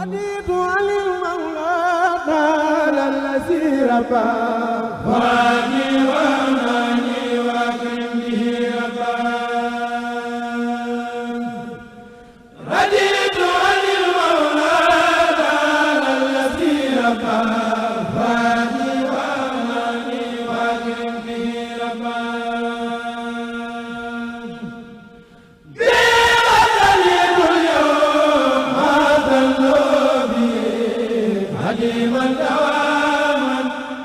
رضيت عن المولى تعالى الذي ربى واني واناني واكرم به ربا رضيت عن المولى تعالى الذي ربى واني واناني واكرم به ربا قديما دواما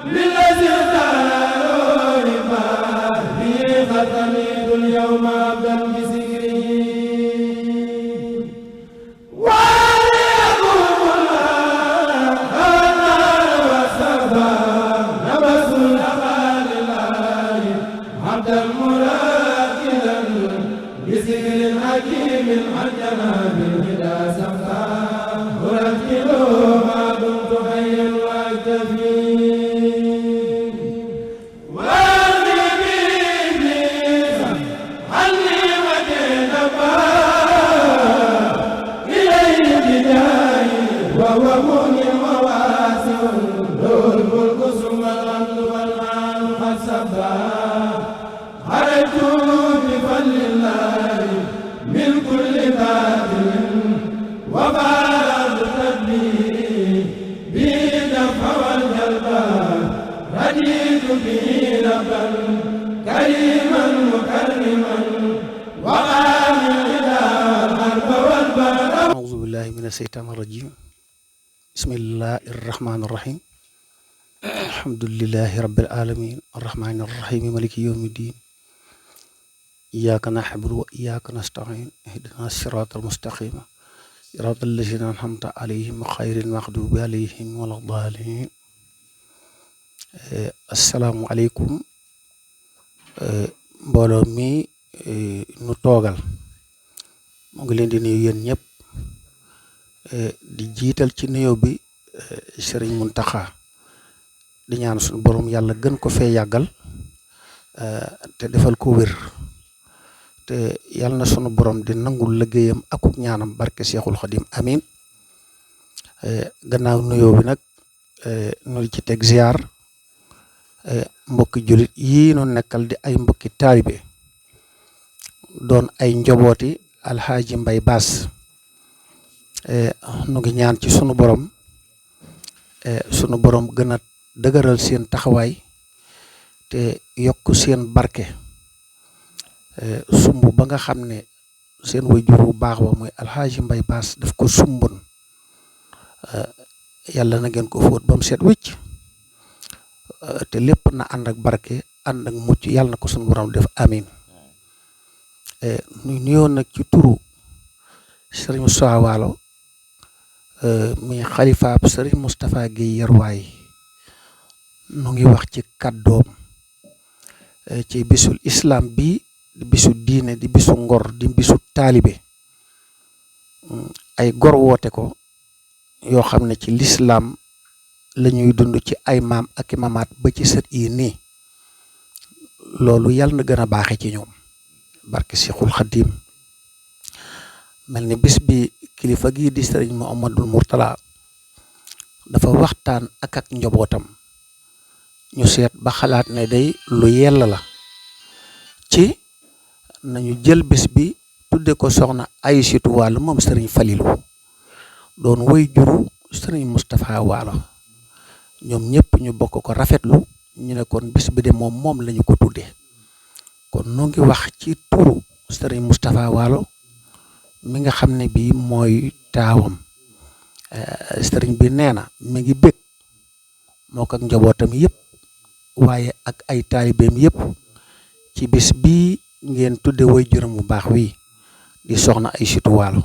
للذي اختاروا لبابي ختميت اليوم عبدا بذكره وليقوم الله النار والسبا نبس الأمان لله عبدا مراكلا بذكر حكيم عن جناب الهدى سمتا ورتلوا ما دمت حيا واكتفي وارمي بإبليس عني وكيد إليه بداي وهو مغني وواسع له الملك ثم الحمد والآن قد سبا خرجت بفضل الله من كل باطل وبعد تدبيري بدفع والجلبا رديت به ربا كريما مكرما وقام الى الحرب والبلد. أعوذ بالله من الشيطان الرجيم. بسم الله الرحمن الرحيم. الحمد لله رب العالمين الرحمن الرحيم مالك يوم الدين. إياك نعبد وإياك نستعين اهدنا الصراط المستقيم صراط الذين أنعمت عليهم غير المغضوب عليهم ولا الضالين. Assalaamu aleykum mbooloo mi nu toogal mu ngi leen di nuyu yéen ñëpp di jiital ci nuyoo bi Sëriñ Muntaxa di ñaan suñu borom yàlla gën ko fee yàggal te defal ko wér te yàlla na sunu borom di nangul liggéeyam akuk ñaanam barke Seexul Xadim amin. Gannaaw nuyoo bi nag nu ci teg ziar mbokki julit yii nu nekkal di ay mbokki taalibe doon ay njobooti Alxaaji Mbay Baas nu ngi ñaan ci sunu borom gën a dëgëral seen taxawaay te yokk seen barke sumb ba nga xam ne seen waajur bu baax ba mooy Alxaaji Mbay Baas daf ko sumbon yàlla na ngeen ko fóot ba mu set wicc te lépp na ànd ak barke ànd ak mucc yàlla na ko suñu borom def amin. ñu nuyoon nag ci turu Sëriñ Moussa Waalo muy xalifaab Sëriñ Moustapha Guèye Yerwaay nu ngi wax ci kàddoom ci bisul islam bi di bisu diine di bisu ngor di bisu taalibe ay gor woote ko yoo xam ne ci lislaam la ñuy dund ci ay maam ak i mamaat ba ci sët yi nii loolu yàlla na gën a baaxe ci ñoom barke Seexul Xadim mel ni bis bi kilifa gii di Sëriñ Muhammadul Murtala dafa waxtaan ak njabootam ñu seet ba xalaat ne day lu yella la ci nañu jël bis bi tudde ko soxna Aysatu Waalo moom Sëriñ Falilu doon way juru Sëriñ Moustapha Waalo ñoom ñëpp ñu bokk ko rafetlu ñu ne kon bis bi de moom lañu ko tudde kon nu ngi wax ci turu Sëriñ Moustapha Waalo mi nga xam ne bii mooy taawam sëriñ bi nee na mi ngi bég moo ko ak njabootam yëpp waaye ak ay taalibeem yëpp ci bis bii ngeen tudde way juram bu baax wi di soxna Aysatu Waalo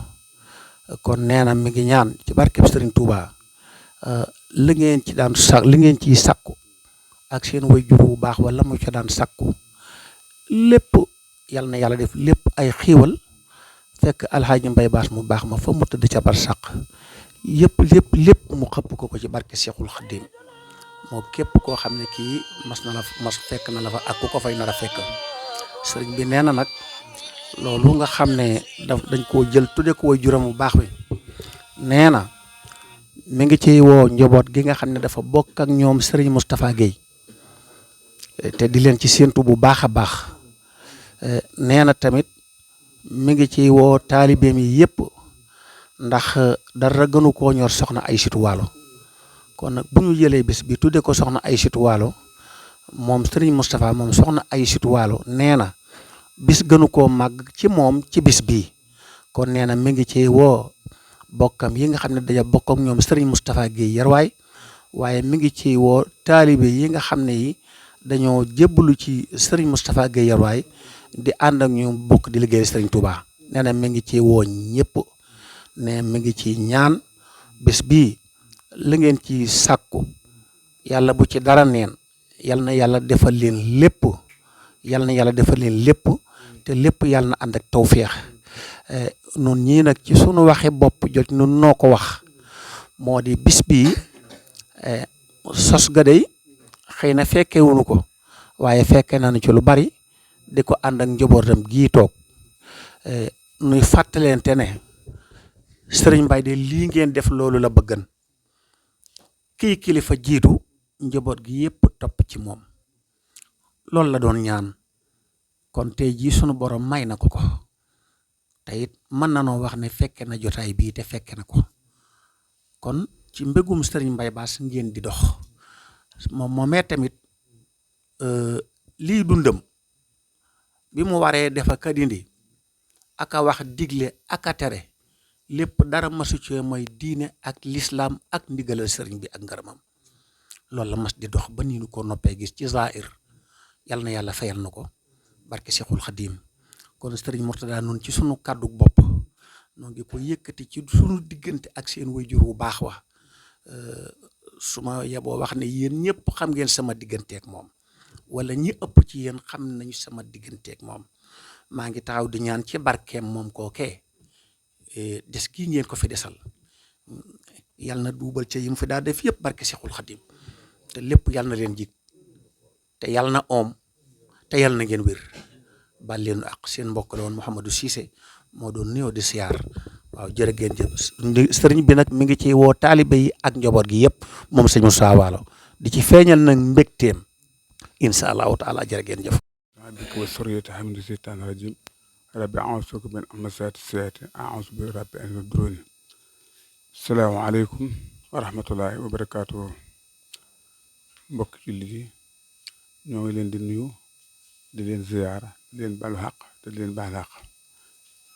kon nee na mi ngi ñaan ci barkeb Sëriñ Tuuba li ngeen ciy sakku ak seen way jur bu baax wala mu ca daan sakku lépp yal na yàlla def lépp ay xiiwal fekk Alxaaji Mbay Baas mu baax ma fa mu tëdd ca bar sàq lépp mu xëpp ko ci barke Seexul Xadim moo képp koo xam ne kii mas fekk na la fa ak ku ko fay nar a fekk sëriñ bi nee na nag loolu nga xam ne dañ koo jël tudde ko way juram bu baax bi nee na mi ngi ciy woo njaboot gi nga xam ne dafa bokk ak ñoom Serigne Moustapha Guèye te di leen ci séentu bu baax a baax nee na tamit mi ngi ciy woo taalibeem yi yëpp ndax dara gënu koo ñor soxna Aysatu Waalo kon nag bu ñu jëlee bis bi tudde ko soxna Aysatu Waalo moom Serigne Moustapha moom soxna Aysatu Waalo nee na bis gënu koo màgg ci moom ci bis bii kon nee na mi ngi ciy woo bokkam yi nga xam ne daja bokk ak ñoom Serigne Moustapha Guèye Yarwaay waaye mi ngi ciy woo taalibe yi nga xam ne yi dañoo jébbalu ci Serigne Moustapha Guèye Yarwaay di ànd ak ñu bokk di liggéey Serigne Touba nee na mi ngi ciy woo ñëpp ne mi ngi ci ñaan bés bii la ngeen ci sàkku yàlla bu ci dara neen yal na yàlla defal leen lépp yal na yàlla defal leen lépp te lépp yàlla na ànd ak tawféex nun ñii nag ci sunu waxe bopp jot nun noo ko wax moo di bis bii sos ga dey xëy na fekke wuñu ko waaye fekke nañu ci lu bari di ko ànd ak njabootam gii toog nuy fàttalente ne Sëriñ Mbay de lii ngeen def loolu la bëggan kii kilifa jiitu njaboot gi yépp topp ci moom loolu la doon ñaan kon tey jii sunu borom may na ko ko te it mën na noo wax ne fekke na jotaay bii te fekke na ko kon ci mbégum Sëriñ Mbay Bass ngeen di dox moom moomee tamit lii dundam bi mu waree defa kadindi aka wax digle aka tere lépp dara masu ci mooy diine ak lislaam ak ndigalal sëriñ bi ak ngërëmam loolu la mas di dox ba nii nu ko noppee gis ci zaahir yal na yàlla fayal na ko barke Seexul Xadiim kon sëriñ Murtada nun ci sunu kàddu bopp noo ngi ko yëkkati ci sunu diggante ak seen wayjur bu baax wa su ma yeboo wax ne yéen ñëpp xam ngeen sama digganteek moom wala ñi ëpp ci yéen xam nañu sama digganteek moom maa ngi taxaw di ñaan ci barkeem moom kookee des kii ngeen ko fi desal yal na duubal ca yim fi daa def yëpp barke Seexul Xadiim te lépp yal na leen jig te yal na oom te yal na ngeen wér bal leen ak seen mbokk la woon Mouhamadou Cissé moo doon nuyoo di siyaar waaw jërë ngeen jëf sëriñ bi nag mi ngi ci woo taalibe yi ak njaboot gi yëpp moom sëñ Moussa Waalo di ci feeñal nag mbégteem incha allahu taala jërë ngeen jëf bika wa suriyata hamdi seytaan rajim rabbi a'uuzu bika min amasaati sayaati a'uuzu bi rabbi an yahduruni salaamaaleykum wa rahmatullahi wa barakaatu mbokk jullit yi ñoo ngi leen di nuyu di leen ziyaara di leen balu xaq te di leen baal xaq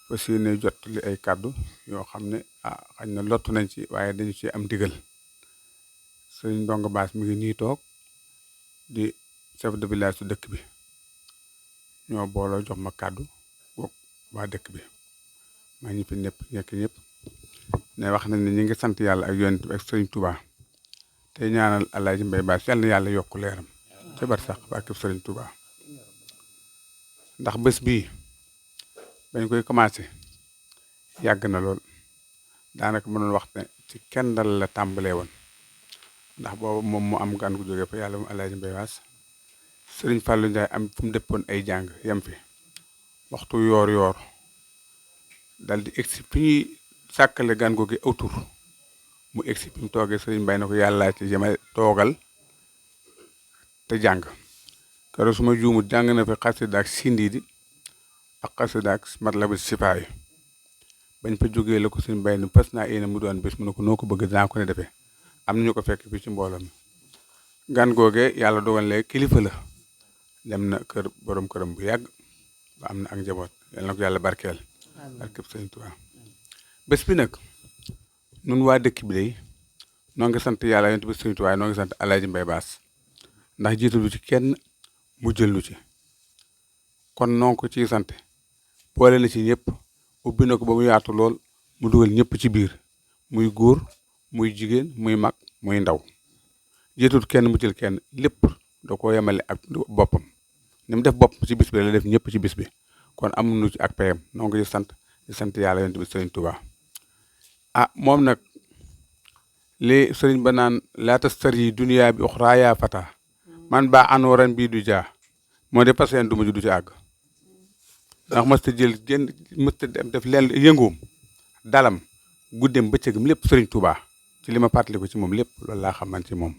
fas yéene jot li ay kàddu yoo xam ne xañ na lottu nañ ci waaye dañu ci am digal sëriñ Ndongo Bass mi ngi nii toog di chef de village su dëkk bi ñoo booloo jox ma kàddu boog waa dëkk bi maa ñi fi nekk ñëpp ne wax nañ ne ñi ngi sant yàlla ak yonent bi ak sëriñ Touba tey ñaanal Alaaji Mbay Bass yàlla na yàlla yokk leeram ca barsax barke sëriñ Touba ndax bés bii bañ koy commencé yàgg na lool daanaka mënoon wax ne ci kenn dal la tàmbalee woon ndax boobu moom mu am gan gu jógee fa yàlla mu Alaaji Mbay Bass sëriñ Fallou Ndiaye am fu mu dëppoon ay jàng yem fi waxtu yoor dal di egsi fi ñuy sàkkale gan googu autour mu egsi fi mu toogee sëriñ Mbay na ko yàlla ci yema toogal te jàng keroog su ma juumut jàng na fi xasida ak sindiidi ak xasida ak matlabu sifaayu bañ fa jógee la ko sëriñ Mbay ni pas naa yéene mu doon bés mu ne ko noo ko bëgg dinaa ko ne defee am na ñu ko fekk fii ci mbooloo mi gan googee yàlla dogal lee kilifa la dem na kër borom këram bu yàgg ba am na ak njaboot yal na ko yàlla barkeel barkeb sëriñ Tuubaa bés bi nag nun waa dëkk bi day noo ngi sant yàlla yonent bi sëriñ Tuubaa noo ngi sant Alaaji Mbay Bass ndax jiitu lu ci kenn mu jël lu ci kon noo ko ciy sant boole na ci ñëpp ubbi na ko ba mu yaatu lool mu dugal ñëpp ci biir muy góor muy jigéen muy mag muy ndaw jiitut kenn mu jël kenn lépp da ko yemale ak boppam ni mu def boppam ci bis bi la def ñëpp ci bis bi kon amuñu ci ak payam noo ngi di sant yàlla yonent bi sëriñ Tuubaa moom nag li sëriñ ba naan laa tastari duniyaa bi uxraa yaa fata man baa anooran bii du jaa moo de parce que du ma ju du ci àgg ndax mësta jël mësta dem def leen yënguum dalam guddeem bëccëgam lépp sëriñ Tuubaa ci li ma fàttaliku ci moom lépp loolu laa xam man ci moom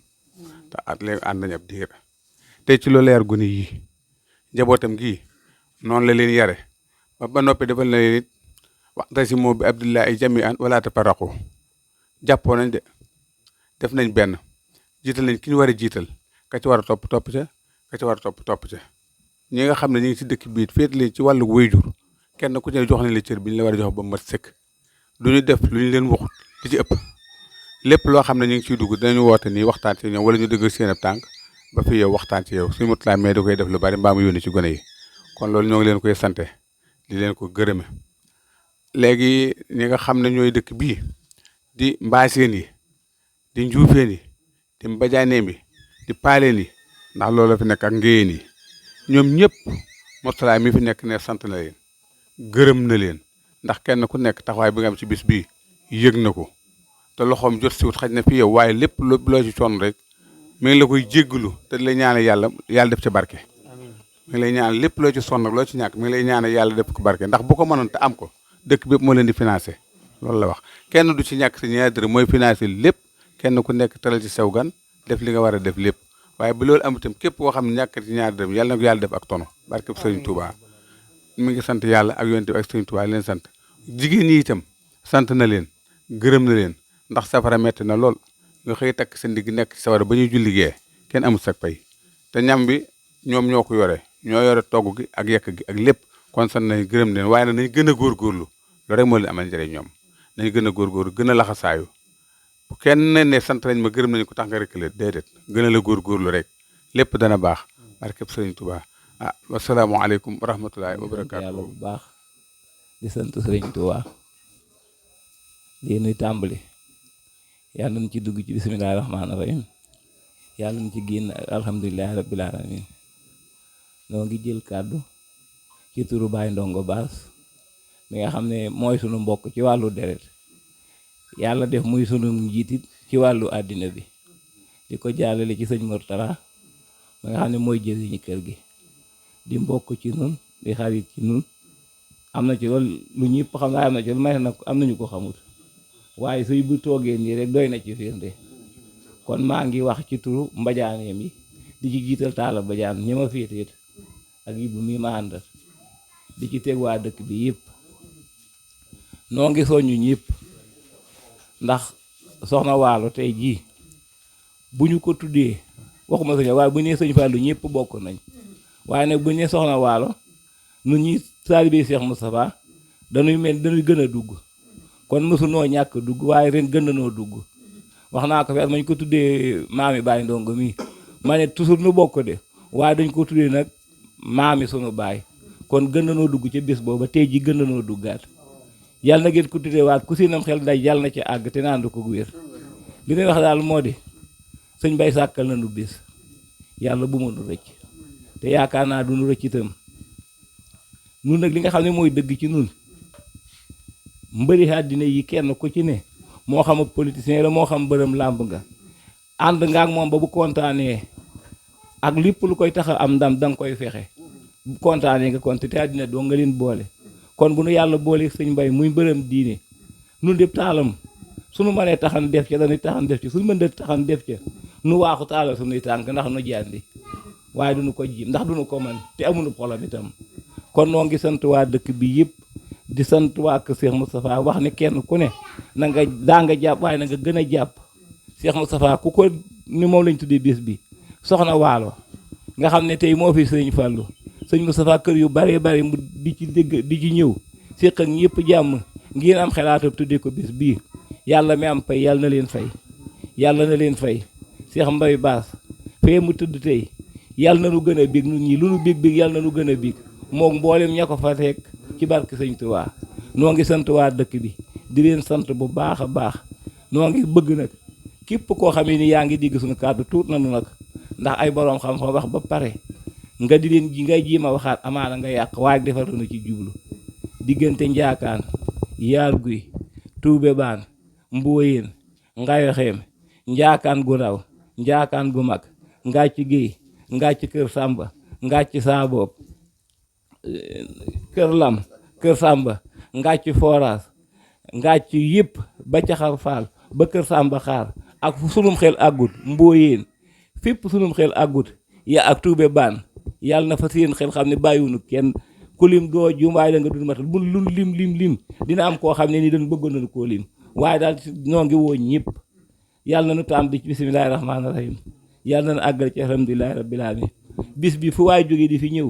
te at léegi ànd nañ ab diir te ci loolu yar gune yi njabootam gii noonu la leen yare ba noppi defal na leen it wa'tasimu bi hablillahi jami'an wala tafarraqu jàppoo nañ de def nañ benn jiital nañ ki ñu war a jiital ka ci war a topp ca ka ci war a topp ca ñi nga xam ne ñu ngi ci dëkk bii féet leen ci wàllu wayjur kenn ku ci ne jox nañ la cër bi ñu la war a jox ba mat sëkk du ñu def lu ñu leen waxut li ci ëpp lépp loo xam ne ñu ngi ciy dugg dinañu woote nii waxtaan ci ñoom wala ñu dëgg seen ab tànk ba fi yow waxtaan ci yow suñu mutulaa mais da koy def lu bari mbaa mu yónni ci gone yi kon loolu ñoo ngi leen koy sante di leen ko gërëme léegi ñi nga xam ne ñooy dëkk bii di mbaaseen yi di njuufeen yi di mbajaaneem yi di paaleen yi ndax loolu la fi nekk ak ngéyeen yi ñoom ñëpp mutulaa mi fi nekk ne sant na leen gërëm na leen ndax kenn ku nekk taxawaay bi nga am ci bis bii yëg na ko te loxoom jot siwut xaj na fi yow waaye lépp loo ci sonn rek mi ngi la koy jéggalu te di lay ñaanal yàlla def ci barke mi ngi lay ñaanal lépp loo ci sonn loo ci ñàkk mi ngi lay ñaanal yàlla def ko barke ndax bu ko mënoon te am ko dëkk bépp moo leen di financé loolu la wax kenn du ci ñàkk si ñaari dërëm mooy financé lépp kenn ku nekk teral ci sew gan def li nga war a def lépp waaye bu loolu am itam képp koo xam ne ñàkk ci ñaari dërëm yàlla na ko yàlla def ak tono barke Sëriñ Touba mi ngi sant yàlla ak yonent bi ak Sëriñ Touba leen sant jigéen ñi itam sant na leen gërëm na leen ndax safara metti na lool nga xëy takk sa ndigg nekk ci sawara ba ñuy julli gee kenn amul sag pay te ñam bi ñoom ñoo ko yore ñoo yore togg gi ak yekk gi ak lépp kon sant nañ gërëm leen waaye nag nañ gën a góorgóorlu loolu rek moo leen amal njëriñ ñoom nañ gën a góorgóorlu gën a laxasaayu bu kenn ne sant nañ ma gërëm nañ ko tax nga rek la déedéet gën a la góorgóorlu rek lépp dana baax barkeb Sëriñ Tuubaa ah wasalaamualeykum wa rahmatullahi wa barakaatu yàlla bu baax di sant Sëriñ Tuubaa lii nuy tàmbali yàlla nañ ci dugg ci bisimilahi rahmaani rahim yàlla nañ ci génn alhamdulilahi rabbil alamin noo ngi jël kàddu ci turu Baay Ndongo Baas mi nga xam ne mooy sunu mbokk ci wàllu deret yàlla def muy sunu njiitit ci wàllu àddina bi di ko jàllale ci sëñ Murtala mi nga xam ne mooy jëriñu kër gi di mbokk ci nun di xarit ci nun am na ci loolu lu ñëpp xam naa am na ci lu may nag am nañu ko xamut waaye suy bu toogee nii rek doy na ci firnde kon maa ngi wax ci turu mbajaaneem yi di ci jiital taala bajaan ñi ma féeteet ak yi bu mi ma àndal di ci teg waa dëkk bi yëpp noo ngi soññu ñëpp ndax soxna Waalo tey jii bu ñu ko tuddee waxuma sëñ waaye bu nee sëñ Fallou ñëpp bokk nañ waaye nag bu nee soxna Waalo nun ñi taalibe Cheikh Moustapha dañuy gën a dugg kon mësu noo ñàkk dugg waaye ren gën noo dugg wax naa ko fi mañ ko tuddee maami Baay Ndongo mi ma ne toujours nu bokk de waaye dañ ko tuddee nag maami sunu baay kon gën noo dugg ci bis booba tey ji gën noo duggaat yàlla na ngeen ko tuddee waat ku sinam xel day yàlla na ci àgg te naan ko wér li may wax daal moo di sëñ Bay sàkkal na nu bis yàlla bu ma nu rëcc te yaakaar naa du nu rëcc itam nun nag li nga xam ne mooy dëgg ci nun mbëri àddina yi kenn ku ci ne moo xam ak politicien la moo xam bërëm làmb nga ànd nga ak moom ba bu kontaanee ak lépp lu koy tax a am ndam danga koy fexe bu kontaanee nga konte te àddina doo nga leen boole kon bu nu yàlla boole sëñ Mbay muy bërëm diine nun dépp taalam suñu mënee taxan def ca dañuy taxan def ci suñu mën de taxan def ca nu waaxu taalal suñuy tànk ndax nu jàndi waaye duñu ko jiim ndax duñu ko man te amuñu xolam itam kon noo ngi sant waa dëkk bi yëpp di sant waa kër Cheikh Moustapha wax ne kenn ku ne na nga daa nga jàpp waaye na nga gën a jàpp Cheikh Moustapha ku ko ni moom lañ tuddee bis bi soxna Waalo nga xam ne tey moo fi sëñ Fallou sëñ Moustapha kër yu bare bare mu di ci dégg di ci ñëw séq ak ñëpp jàmm ngeen am xalaatam tuddee ko bis bii yàlla mi am fay yàlla na leen fay yàlla na leen fay Cheikh Mbay Baas fee mu tëdd tey yàlla na nu gën a bég nun ñi lu nu bég bég yàlla na nu gën a bég moom mboolem ña ko fa teg ci barke sëñ Tuubaa noo ngi sant waa dëkk bi di leen sant bu baax a baax noo ngi bëgg nag képp koo xam ne ni yaa ngi digg suñu kàddu tuut nanu nag ndax ay boroom xam-xam wax ba pare nga di leen ji ngay jiima waxaat amaana nga yàq waaye defar na ci jublu diggante njaakaan yaar guy tuube baan mbooyeen ngayoxeem njaakaan gu raw njaakaan gu mag ngàcc géey ngàcc kër sàmba ngàcc saaboob kër lam kër sàmba ngàcc foraas ngàcc yëpp ba caxar faal ba kër Samba Xaar ak fu sunum xel àggut mbooyeen fépp sunum xel àggut ya ak tuube baan yàlla na fa seen xel xam ne bàyyiwunu kenn ku lim doo jum waaye da nga dul matal bu lu lim dina am koo xam ne ni dañ bëggoon nañu koo lim waaye daal noo ngi woo ñëpp yàlla na nu taam di ci bisimilahi rahmaani rahim yàlla na nu àggal ci alhamdulilahi rabbil alamin bis bi fu waay jógee di fi ñëw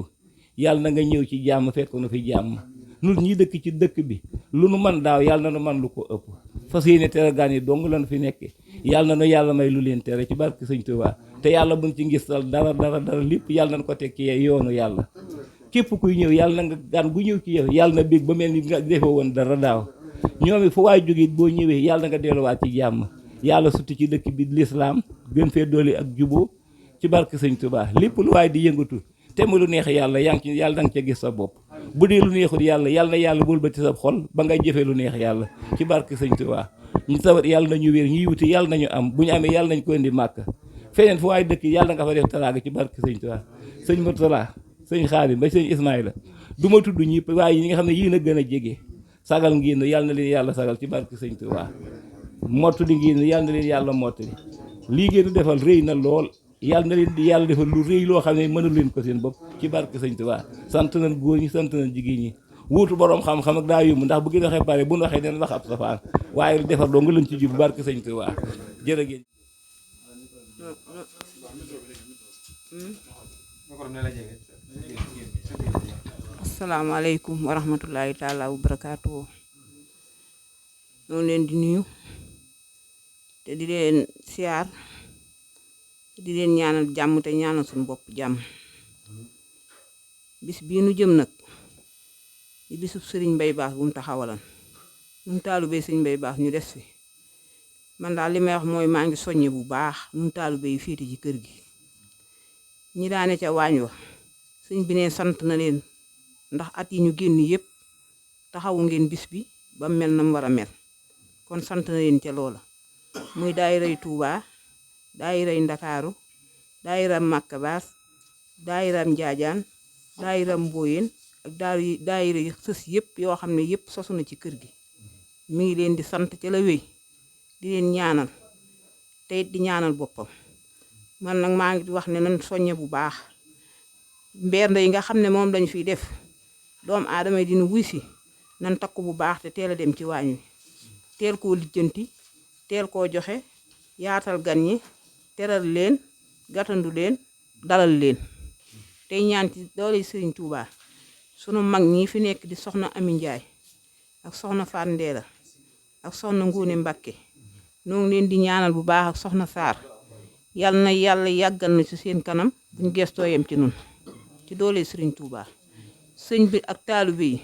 yàlla na nga ñëw ci jàmm fekk na fi jàmm nun ñi dëkk ci dëkk bi lu nu man daaw yàlla na nu man lu ko ëpp fas yéene tere gaan yi dong lañu fi nekke yàlla na nu yàlla may lu leen tere ci barke sëñ Tuubaa te yàlla buñ ci ngistal dara lépp yàlla nañu ko teg ci yoonu yàlla képp kuy ñëw yàlla na nga gaan gu ñëw ci yow yàlla na bég ba mel ni nga defee woon dara daaw ñoom it fu waay jógee boo ñëwee yàlla na nga delluwaat ci jàmm yàlla sutti ci dëkk bi lislaam gën fee doole ak juboo ci barke sëñ Tuubaa lépp lu waay di yëngatu te mu lu neex yàlla yaa ngi ci yàlla da nga ca gis sa bopp bu dee lu neexul yàlla yàlla na yàlla bul ba ci sa xol ba ngay jëfee lu neex yàlla ci barke sëñ Tuubaa ñu tawat yàlla nañu wér ñuy wuti yàlla nañu am bu ñu amee yàlla nañ ko indi màkk feneen fu waay dëkk yàlla nga fa def taraaga ci barke sëñ Tuubaa sëñ Murtala sëñ Xaadim ba sëñ Ismaïla du ma tudd ñi waaye ñi nga xam ne yii na gën a jege sagal ngeen yàlla na leen yàlla sagal ci barke sëñ Tuubaa mottali ngeen yàlla na leen yàlla mottali lii ngeen defal rëy na lool yàlla na leen di yàlla defal lu rëy loo xam ne mënul leen ko seen bopp ci barke sëñ Tuubaa sant nañ góor ñi sant nañ jigéen ñi wuutu borom xam-xam ak daa yomb ndax bu ngeen waxee pare bu ñu waxee dina wax ab safaan waaye defar doo nga leen ci jub barke sëñ Tuubaa jërëjëf. asalaamaaleykum wa rahmatullahi taala wa barakaatu. ñoo leen di nuyu te di leen siyaar di leen ñaanal jàmm te ñaanal suñu bopp jàmm. bis bii nu jëm nag di bisub sëriñ Mbay Baas bu mu taxawalan ñun taalubéy sëriñ Mbay Baas ñu des fi man daal li may wax mooy maa ngi soññe bu baax ñun taalubéy yi féete ci kër gi ñi daane ca waañ wa sëñ bi ne sant na leen ndax at yi ñu génn yépp taxawu ngeen bis bi ba mel na mu war a mel kon sant na leen ca loola muy daayiray Tuubaa daayiray Ndakaaru daayiram Màkka Baas daayiram Njaajaan daayiram Mbooyeen ak daayira yi sës yépp yoo xam ne yépp sosu na ci kër gi mi ngi leen di sant ca la wéy di leen ñaanal te it di ñaanal boppam man nag maa ngi wax ne nan soññe bu baax mbernde yi nga xam ne moom lañu fiy def doomu aadama yi dina wuy si nan takku bu baax te teel a dem ci waañ wi teel koo lijjanti teel koo joxe yaatal gan ñi teral leen gatandu leen dalal leen tey ñaan ci doole Sëriñ Tuubaa sunu mag ñi fi nekk di soxna Ami Njaay ak soxna Faat Ndeela ak soxna Nguune Mbakke noo ngi leen di ñaanal bu baax ak soxna Saar yal na yàlla yàggal na ci seen kanam buñ gestoo yem ci nun ci doole Sëriñ Tuubaa sëñ bi ak taalibe yi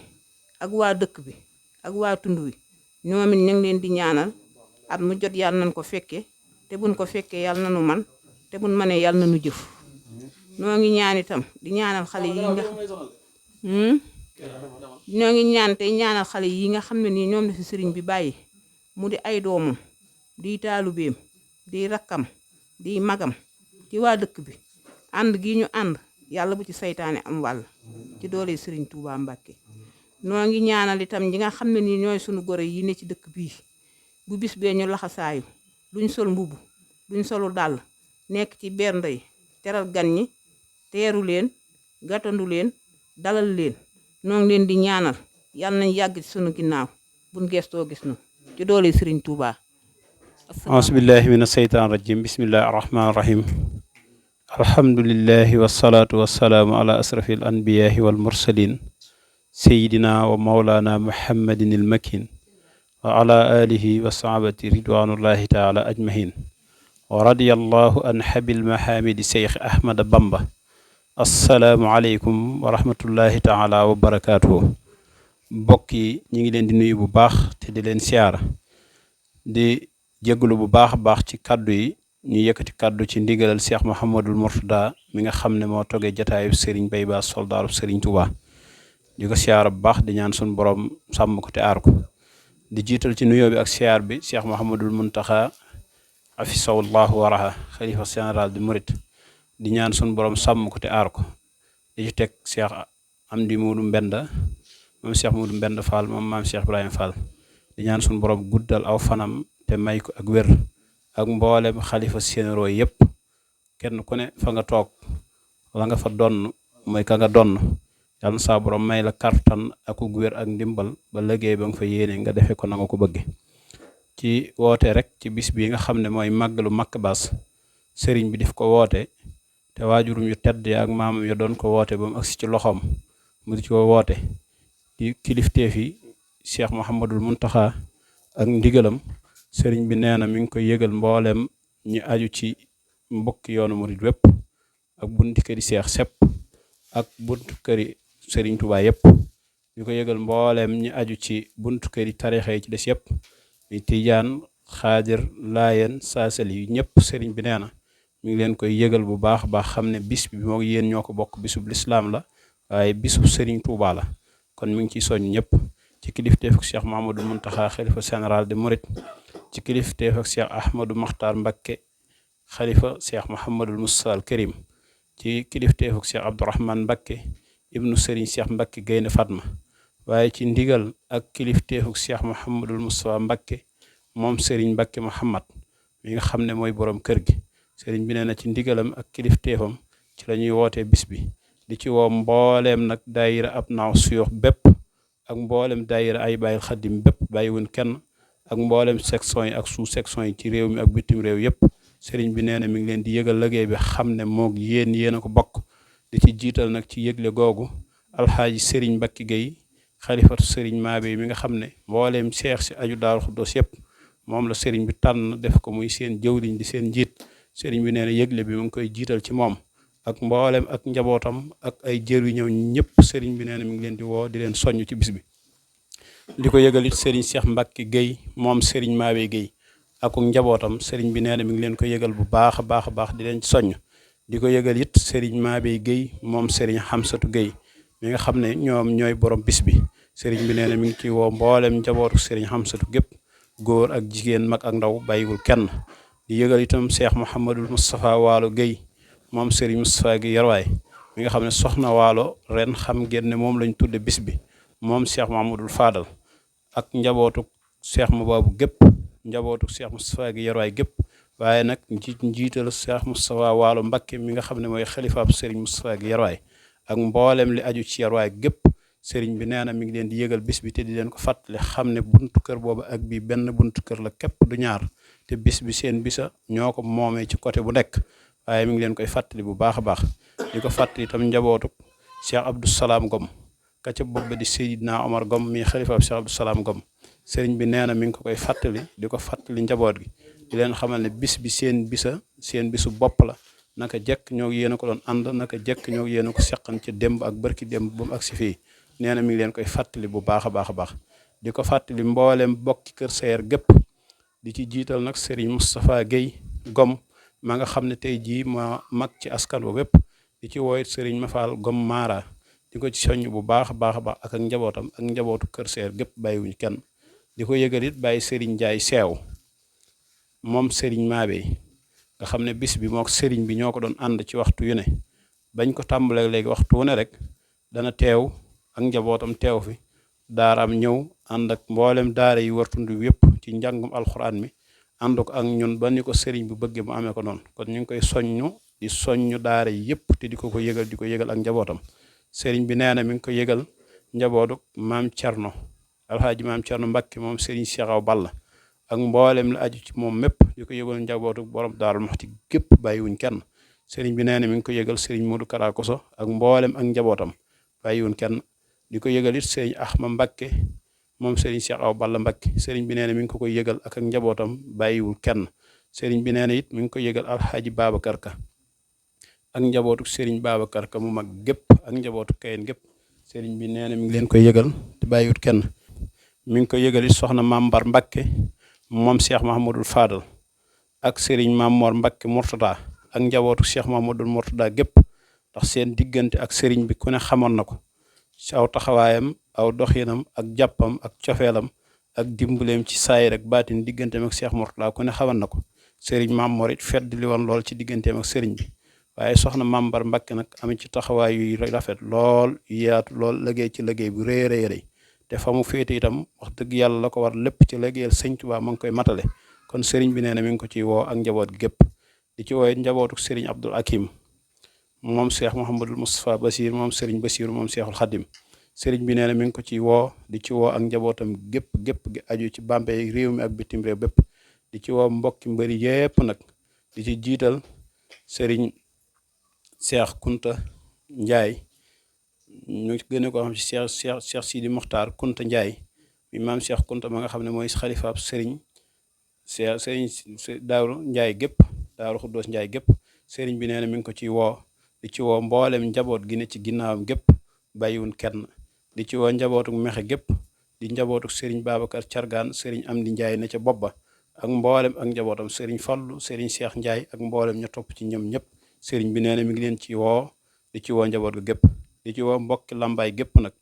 ak waa dëkk bi ak waa tund wi ñoom it ñu ngi leen di ñaanal at mu jot yàlla nañ ko fekke te buñ ko fekkee yàlla na nu man te buñ mënee yàlla na nu jëf noo ngi ñaan itam di ñaanal xale yi nga ñoo ngi ñaan tey ñaanal xale yi nga xam ne nii ñoom la fi sëriñ bi bàyyi mu di ay doomam di taalubeem di rakkam di magam ci waa dëkk bi ànd gi ñu ànd yàlla bu ci saytaane am wàll ci doole Sëriñ Tuubaa Mbàkke noo ngi ñaanal itam ñi nga xam ne nii ñooy sunu gore yi ne ci dëkk bii bu bis bee ñu laxasaayu duñ sol mbubb duñ solu dàll nekk ci bernde yi teral gan ñi teeru leen gatandu leen dalal leen noo ngi leen di ñaanal yàlla nañ yàgg ci sunu ginnaaw buñ gestoo gis nu ci doole Sëriñ Tuubaa. auzubillahi min asheytaan rajim bismillahi arrahmani irrahim alhamdulillahi wassalaatu wassalaamu ala asrafi al anbiyahi wal mursalin sayidina wa maulana muhammadin il makin wa ala alihi wa sahabati ridwanullahi taala ajmahin wa radiyallahu an habil mahamidi seykh ahmada bamba assalaamu aleykum wa rahmatullahi taala wa barakatuhu mbokk yi ñi ngi leen di nuyu bu baax te di leen siyaara di jégalu bu baax a baax ci kaddu yi ñu yëkkati kaddu ci ndigalal Cheikh Mouhamadul Mourtada mi nga xam ne moo toggee jataayu Serigne Mbay Baas soldaaru Serigne Touba di ko siyaara bu baax di ñaan suñu borom sàmm ko te aar ko di jiital ci nuyoo bi ak siyaar bi Cheikh Mouhamadul Muntaxa afisawallahu waraha xalifa général di Murit di ñaan suñu borom sàmm ko te aar ko di ci teg Cheikh Amdi Muudu Mbenda moom Cheikh Muudu Mbenda Fall moom maam Cheikh Ibrahima Fall di ñaan suñu borom guddal aw fanam te may ko ak wér ak mboolem xalifa sénéro yépp kenn ku ne fa nga toog la nga fa donn mooy ka nga donn yàlla na saa borom may la kartan ak wér ak ndimbal ba liggéey ba nga fa yéene nga defe ko na nga ko bëgge ci woote rek ci bis bi nga xam ne mooy màggalu Makabas sëriñ bi def ko woote te waajurum yu tedd ya ak maamam ya doon ko woote ba mu agsi ci loxoom mu di ci ko woote di kilifteef yi Cheikh Mouhamadul Muntaxa ak ndigalam sëriñ bi nee na mi ngi koy yëgal mboolem ñi aju ci mbokki yoonu murid wépp ak bunti këri Seex Sepp ak buntu këri sëriñ Tuubaa yépp di ko yëgal mboolem ñi aju ci buntu këri tarixa yi ci des yépp mi Tijaan Xaadir Laayeen Saasali yi ñëpp sëriñ bi nee na mi ngi leen koy yëgal bu baax baax xam ne bis bi moo yéen ñoo ko bokk bisub lislaam la waaye bisub sëriñ Tuubaa la kon mi ngi ciy soññ ñëpp ci kilifteef ak Cheikh Mouhamadou Mountakha xalifa général de Mouride ci kilifteef ak Cheikh Ahmadou Makhtar Mbacké xalifa Cheikh Mouhamadul Moustapha al Karim ci kilifteef ak Cheikh Abdourahmane Mbacké ibnu Serigne Cheikh Mbacké Gaynde Fatma waaye ci ndigal ak kilifteef ak Cheikh Mouhamadul Moustapha Mbacké moom Serigne Mbacké Mouhamad mi nga xam ne mooy borom kër gi Serigne bi nee na ci ndigalam ak kilifteefam ci la ñuy wootee bis bi di ci woo mbooleem nag daayira ab naaw suyux bépp ak mboolem daayira ay bàyyil xaddim bépp bàyyiwun kenn ak mboolem section yi ak sous section yi ci réew mi ak bitim réew yépp sëriñ bi nee na mi ngi leen di yëgal liggéey bi xam ne moog yéen a ko bokk di ci jiital nag ci yëgle googu alxaaji sëriñ Mbacke Gueye xalifatu sëriñ Mabé mi nga xam ne mbooleem seex si aju Daaru Xuddoos yépp moom la sëriñ bi tànn def ko muy seen jëwriñ di seen njiit sëriñ bi nee na yëgle bi mu ngi koy jiital ci moom ak mboolem ak njabootam ak ay jëriñëw ñëpp sëriñ bi nee na mi ngi leen di woo di leen soññ ci bis bi di ko yëgal it sëriñ Cheikh Mbacke Gueye moom sëriñ Mabé Gueye ak njabootam sëriñ bi nee na mi ngi leen ko yëgal bu baax a baax di leen soññ di ko yëgal it sëriñ Mabé Gueye moom sëriñ Xamsatu Gueye mi nga xam ne ñoom ñooy borom bis bi sëriñ bi nee na mi ngi ci woo mboolem njabootu sëriñ Xamsatu gépp góor ak jigéen mag ak ndaw bàyyiwul kenn di yëgal itam Cheikh Mouhamadul Moustapha Waalo Gueye moom Serigne Moustapha gi yarwaay mi nga xam ne soxna Waalo ren xam ngeen ne moom lañ tudde bis bi moom Cheikh Mahamadul Fadal ak njabootu Cheikh Mabaabu gépp njabootu Cheikh Moustapha gi yarwaay gépp waaye nag njiital Cheikh Moustapha Waalo Mbacké mi nga xam ne mooy xalifaab Serigne Moustapha gi yarwaay ak mboolem li aju ci yarwaay gépp Serigne bi nee na mi ngi leen di yëgal bis bi te di leen ko fàttali xam ne buntu kër boobu ak bii benn buntu kër la képp du ñaar te bis bi seen bisa ñoo ko moomee ci côté bu nekk waaye mi ngi leen koy fàttali bu baax a baax di ko fàttali itam njabootu Cheikh Abdou Salam Ngom ka ca bopp ba di Seydina Omar Ngom mi xalifaab Cheikh Abdou Salam Ngom sëriñ bi nee na mi ngi ko koy fàttali di ko fàttali njaboot gi di leen xamal ne bis bi seen bisu bopp la naka jekk ñoo yéen a ko doon ànd naka jekk ñoo yéen a ko seqan ci démb ak barki démb ba mu agsi fii nee na mi ngi leen koy fàttali bu baax a baax di ko fàttali mboolem bokki kër Sayer gépp di ci jiital nag sëriñ Moustapha Gueye Ngom ma nga xam ne tey jii ma mag ci askan wa wépp di ci woyit sëriñ Mafal Ngom Mara di ko ci soññ bu baax a baax ak njabootam ak njabootu kër Sayer gépp bàyyiwuñ kenn di ko yëgal it bàyyi sëriñ Njaay Seew moom sëriñ Mabé nga xam ne bis bi mook sëriñ bi ñoo ko doon ànd ci waxtu yu ne bañ ko tàmbalee léegi waxtu wu ne rek dana teew ak njabootam teew fi daaraam ñëw ànd ak mboolem daara yi war tund yépp ci njàngum alxuraan mi ànd ko ak ñun ba ni ko sëriñ bu bëggee mu amee ko noonu kon ñu ngi koy soññu daara yi yépp te di ko yëgal ak njabootam sëriñ bi nee na mi ngi ko yëgal njabootu maam Cerno alxaaji maam Cerno Mbacké moom sëriñ Cheikh Awa Balla ak mboolem la aju ci moom mépp di ko yëgal njabootu borom Daaru Muxti gépp bàyyiwuñ kenn sëriñ bi nee na mi ngi ko yëgal sëriñ Modou Kara Koso ak mboolem ak njabootam bàyyiwuñ kenn di ko yëgal it sëriñ Axma Mbacké moom sëriñ Cheikh Awa Balla Mbacké sëriñ bi nee na mi ngi ko koy yëgal ak njabootam bàyyiwul kenn sëriñ bi nee na it mi ngi ko yëgal alxaaji Babacar Ka ak njabootu sëriñ Babacar Ka mu mag gépp ak njabootu Kayen gépp sëriñ bi nee na mi ngi leen koy yëgal te bàyyiwut kenn mi ngi ko yëgal it soxna Mambar Mbacké moom Cheikh Mahamadul Fadal ak sëriñ Mamor Mbacké Mourtada ak njabootu Cheikh Mahamadul Mourtada gépp ndax seen diggante ak sëriñ bi ku ne xamoon na ko ci aw taxawaayam aw doxinam ak jàppam ak cofeelam ak dimbuleem ci saayir ak baatin digganteem ak Cheikh Mourtada ku ne xamoon na ko sëriñ Mamor it fedd li woon lool ci digganteem ak sëriñ bi waaye soxna Mambar Mbacké nag am ci taxawaay yu rafet lool yaatu lool liggéey ci liggéey bu rëy te fa mu féete itam wax dëgg yàlla la ko war lépp ci liggéeyal sëñ Tuubaa ma ngi koy matale kon sëriñ bi nee na mi ngi ko ciy woo ak njaboot gépp di ci woo njabootu sëriñ Abdul Hakim moom Cheikh Mouhamadul Moustapha Basir moom sëriñ Basir moom Cheikhul Khadim sëriñ bi nee na mi ngi ko ciy woo di ci woo ak njabootam gépp gi aju ci Bambey réew mi ak bitim réew bépp di ci woo mbokki mbëri yépp nag di ci jiital sëriñ Cheikh Kunta Njaay ñu gën ko xam ci Cheikh Sidi Mokhtar Kunta Njaay mi maam Cheikh Kunta ma nga xam ne mooy xalifaab sëriñ Daaru Njaay gépp Daaru Xuddoos Njaay gépp sëriñ bi nee na mi ngi ko ciy woo di ci woo mboolem njaboot gi ne ci ginnaawam gépp bàyyiwun kenn di ci woo njabootuk mexe gépp di njabootuk sëriñ Babacar Cargaan sëriñ Amdi Njaay ne ca bopp ba ak mboolem ak njabootam sëriñ Fallu sëriñ Cheikh Njaay ak mboolem ña topp ci ñoom ñëpp sëriñ bi nee na mi ngi leen ci woo di ci woo njaboot ga gépp di ci woo mbokki Lambaay gépp nag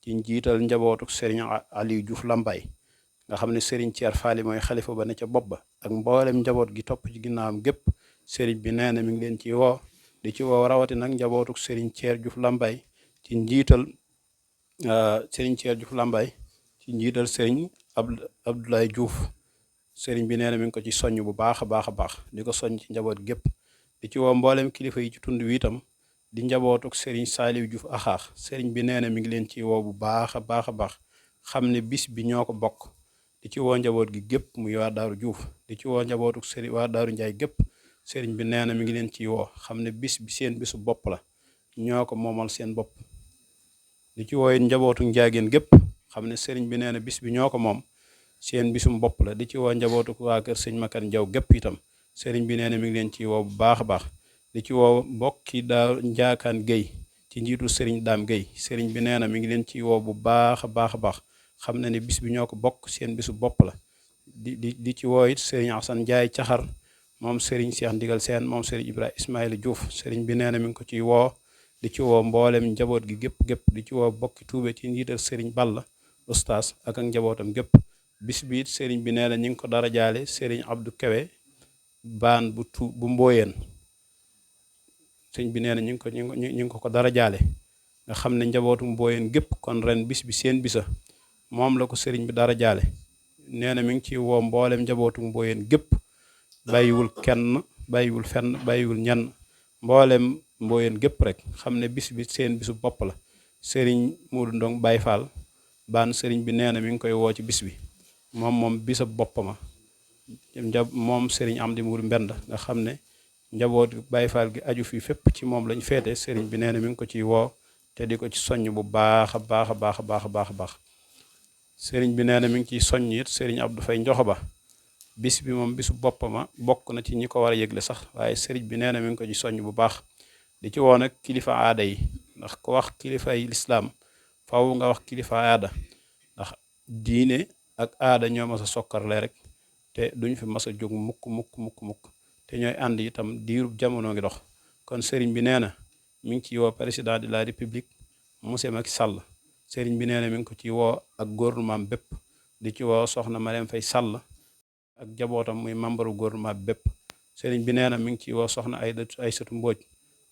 ci njiital njabootuk sëriñ Aliou Diouf Lambaay nga xam ne sëriñ Thier Faali mooy xalifa ba ne ca bopp ba ak mboolem njaboot gi topp ci ginnaawam gépp sëriñ bi nee na mi ngi leen ci woo di ci woo rawati nag njabootuk sëriñ Thier Diouf Lambaay ci njiital sëriñ Thier Diouf Lambaay ci njiital sëriñ Abdoulaye Diouf sëriñ bi nee na mi ngi ko ci soññ bu baax a baax a baax di ko soññ ci njaboot gépp di ci woo mboolem kilifa yi ci tund wi itam di njabootuk sëriñ Saaliw Diouf Axaax sëriñ bi nee na mi ngi leen ci woo bu baax a baax a baax xam ne bis bi ñoo ko bokk di ci woo njaboot gi gépp muy waa Daaru Diouf di ci woo njabootuk sëriñ waa Daaru Njaay gépp sëriñ bi nee na mi ngi leen ci woo xam ne bis bi seen bisu bopp la ñoo ko moomal seen bopp di ci woo it njabootuk Njaageen gépp xam ne sëriñ bi nee na bis bi ñoo ko moom seen bisum bopp la di ci woo njabootuk waa kër sëñ Makan Jaw gépp itam sëriñ bi nee na mi ngi leen ci woo bu baax a baax di ci woo mbokki daa Njaakaan Géy ci njiitu sëriñ Daam Géy sëriñ bi nee na mi ngi leen ci woo bu baax a baax a baax xam na ne bis bi ñoo ko bokk seen bisu bopp la di ci woo it sëriñ Asan Njaay Caxar moom sëriñ Cheikh Ndigal Seen moom sëriñ Ibrahima Ismaïla Diouf sëriñ bi nee na mi ngi ko ciy woo di ci woo mboolem njaboot gi gépp di ci woo bokki tuube ci njiital sëriñ Balla Oustaz ak njabootam gépp bis bi it sëriñ bi nee na ñu ngi ko dara jaale sëriñ Abdou Kewe baan bu Mbooyeen sëriñ bi nee na ñu ngi ko dara jaale nga xam ne njabootu Mbooyeen gépp kon ren bis bi seen bisa moom la ko sëriñ bi dara jaale nee na mi ngi ciy woo mboolem njabootu Mbooyeen gépp bàyyiwul kenn bàyyiwul fenn bàyyiwul ñenn mboolem Mbooyeen gépp rek xam ne bis bi seen bisu bopp la sëriñ Muudu Ndong Baay Faal baan sëriñ bi nee na mi ngi koy woo ci bis bi moom bisa boppama moom sëriñ Amdi Muudu Mbend nga xam ne njaboot Baay Faal gi aju fii fépp ci moom lañ féete sëriñ bi nee na mi ngi ko ciy woo te di ko ci soññ bu baax a baax a baax a baax a baax a baax sëriñ bi nee na mi ngi ciy soññ it sëriñ Abdou Fay Njoxo Ba bis bi moom bisu boppama bokk na ci ñi ko war a yëgle sax waaye sëriñ bi nee na mi ngi ko ci soññ bu baax di ci woo nag kilifa aada yi ndax ko wax kilifa yi lislaam faaw nga wax kilifa aada ndax diine ak aada ñoo mas a sokkarle rek te duñ fi mas a jóg mukk te ñooy ànd itam diirub jamono ngi dox kon sëriñ bi nee na mi ngi ci woo président de la république monsieur Macky Sall sëriñ bi nee na mi ngi ko ci woo ak gouvernement bépp di ci woo soxna Marième Faye Sall ak jabootam muy membre gouvernement bépp sëriñ bi nee na mi ngi ci woo soxna Aïssatou Mbodj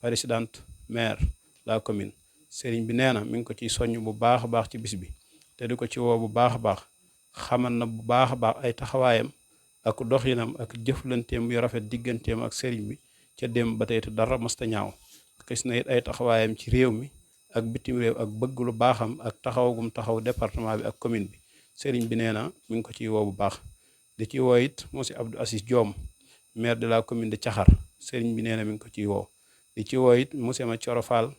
présidente maire la commune sëriñ bi nee na mi ngi ko ciy soññ bu baax a baax ci bis bi te di ko ci woo bu baax a baax xamal na bu baax a baax ay taxawaayam ak doxinam ak jëflanteem yu rafet digganteem ak sëriñ bi ca dem ba tey te dara masta ñaaw gis na it ay taxawaayam ci réew mi ak bitim réew ak bëgg lu baaxam ak taxawagum taxaw département bi ak commune bi sëriñ bi nee na mi ngi ko ciy woo bu baax di ci woo it monsieur Abdou Assis Diom maire de la commune de Caxar sëriñ bi nee na mi ngi ko ciy woo di ci woo it monsieur Mathioro Fall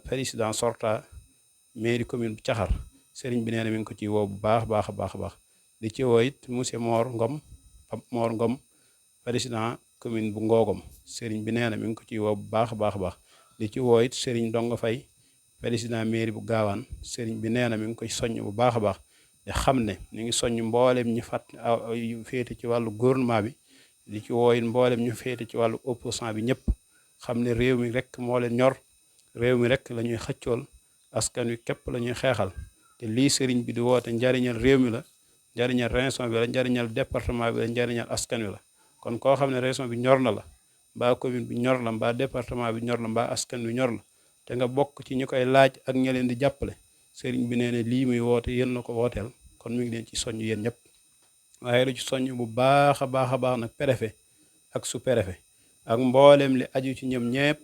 président sortant mairie commune bu Caxar sëriñ bi nee na mi ngi ko ciy woo bu baax baax a baax a baax di ci woo it monsieur Mor Ngom président commune bu Ngogom sëriñ bi nee na mi ngi ko ciy woo bu baax a baax a baax di ci woo it sëriñ Donga Fay président mairie bu Gaawaan sëriñ bi nee na mi ngi koy soññ bu baax a baax di xam ne ñu ngi soññ mboolem ñu féete ci wàllu gouvernement bi di ci woo it mboolem ñu féete ci wàllu opposant bi ñëpp xam ne réew mi rek moo leen ñor réew mi rek la ñuy xëccool askan wi képp la ñuy xeexal te lii sëriñ bi di woote njariñal réew mi la njariñal région bi la njariñal département bi la njariñal askan wi la kon koo xam ne région bi ñor na la mbaa commune bi ñor la mbaa département bi ñor la mbaa askan wi ñor la te nga bokk ci ñi koy laaj ak ña leen di jàppale sëriñ bi nee na lii muy woote yéen na ko wooteel kon mi ngi leen ci soññ yéen ñëpp waaye lu ci soññ bu baax a baax nag préfet ak sous-préfet ak mboolem li aju ci ñoom ñëpp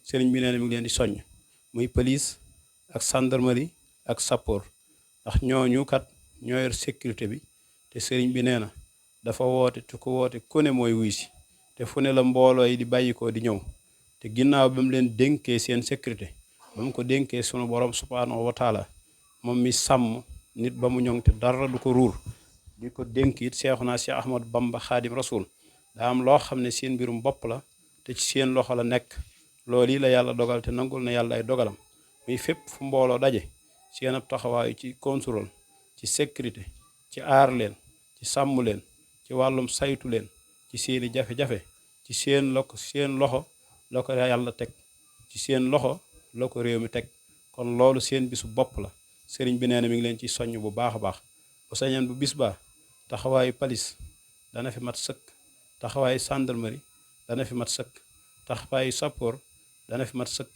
sëriñ bi nee na mi ngi leen di soññ muy police ak gendarmerie ak sappoor ndax ñooñu kat ñoo yor sécurité bi te sëriñ bi nee na dafa woote te ku woote ku ne mooy wuy si te fu ne la mbooloo yi di bàyyikoo di ñëw te ginnaaw ba mu leen dénkee seen sécurité ba mu ko dénkee sunu borom subhaanahu wa taala moom mi sàmm nit ba mu ñoŋ te dara du ko ruur di ko dénk it Seexuna Seex Ahmadu Bamba Xaadim Rasul daa am loo xam ne seen mbirum bopp la te ci seen loxo la nekk loolu yi la yàlla dogal te nangul na yàlla ay dogalam muy fépp fu mbooloo daje seen ab taxawaayu ci contrôle ci sécurité ci aar leen ci sàmm leen ci wàllum saytu leen ci seeni jafe-jafe ci seen loxo la ko yàlla teg ci seen loxo la ko réew mi teg kon loolu seen bisu bopp la sëriñ bi nee na mi ngi leen ci soññ bu baax a baax bu sañoon bu bis baa taxawaayu police dana fi mat sëkk taxawaayu gendarmerie dana fi mat sëkk taxawaayu sappoor dana fi mat sëkk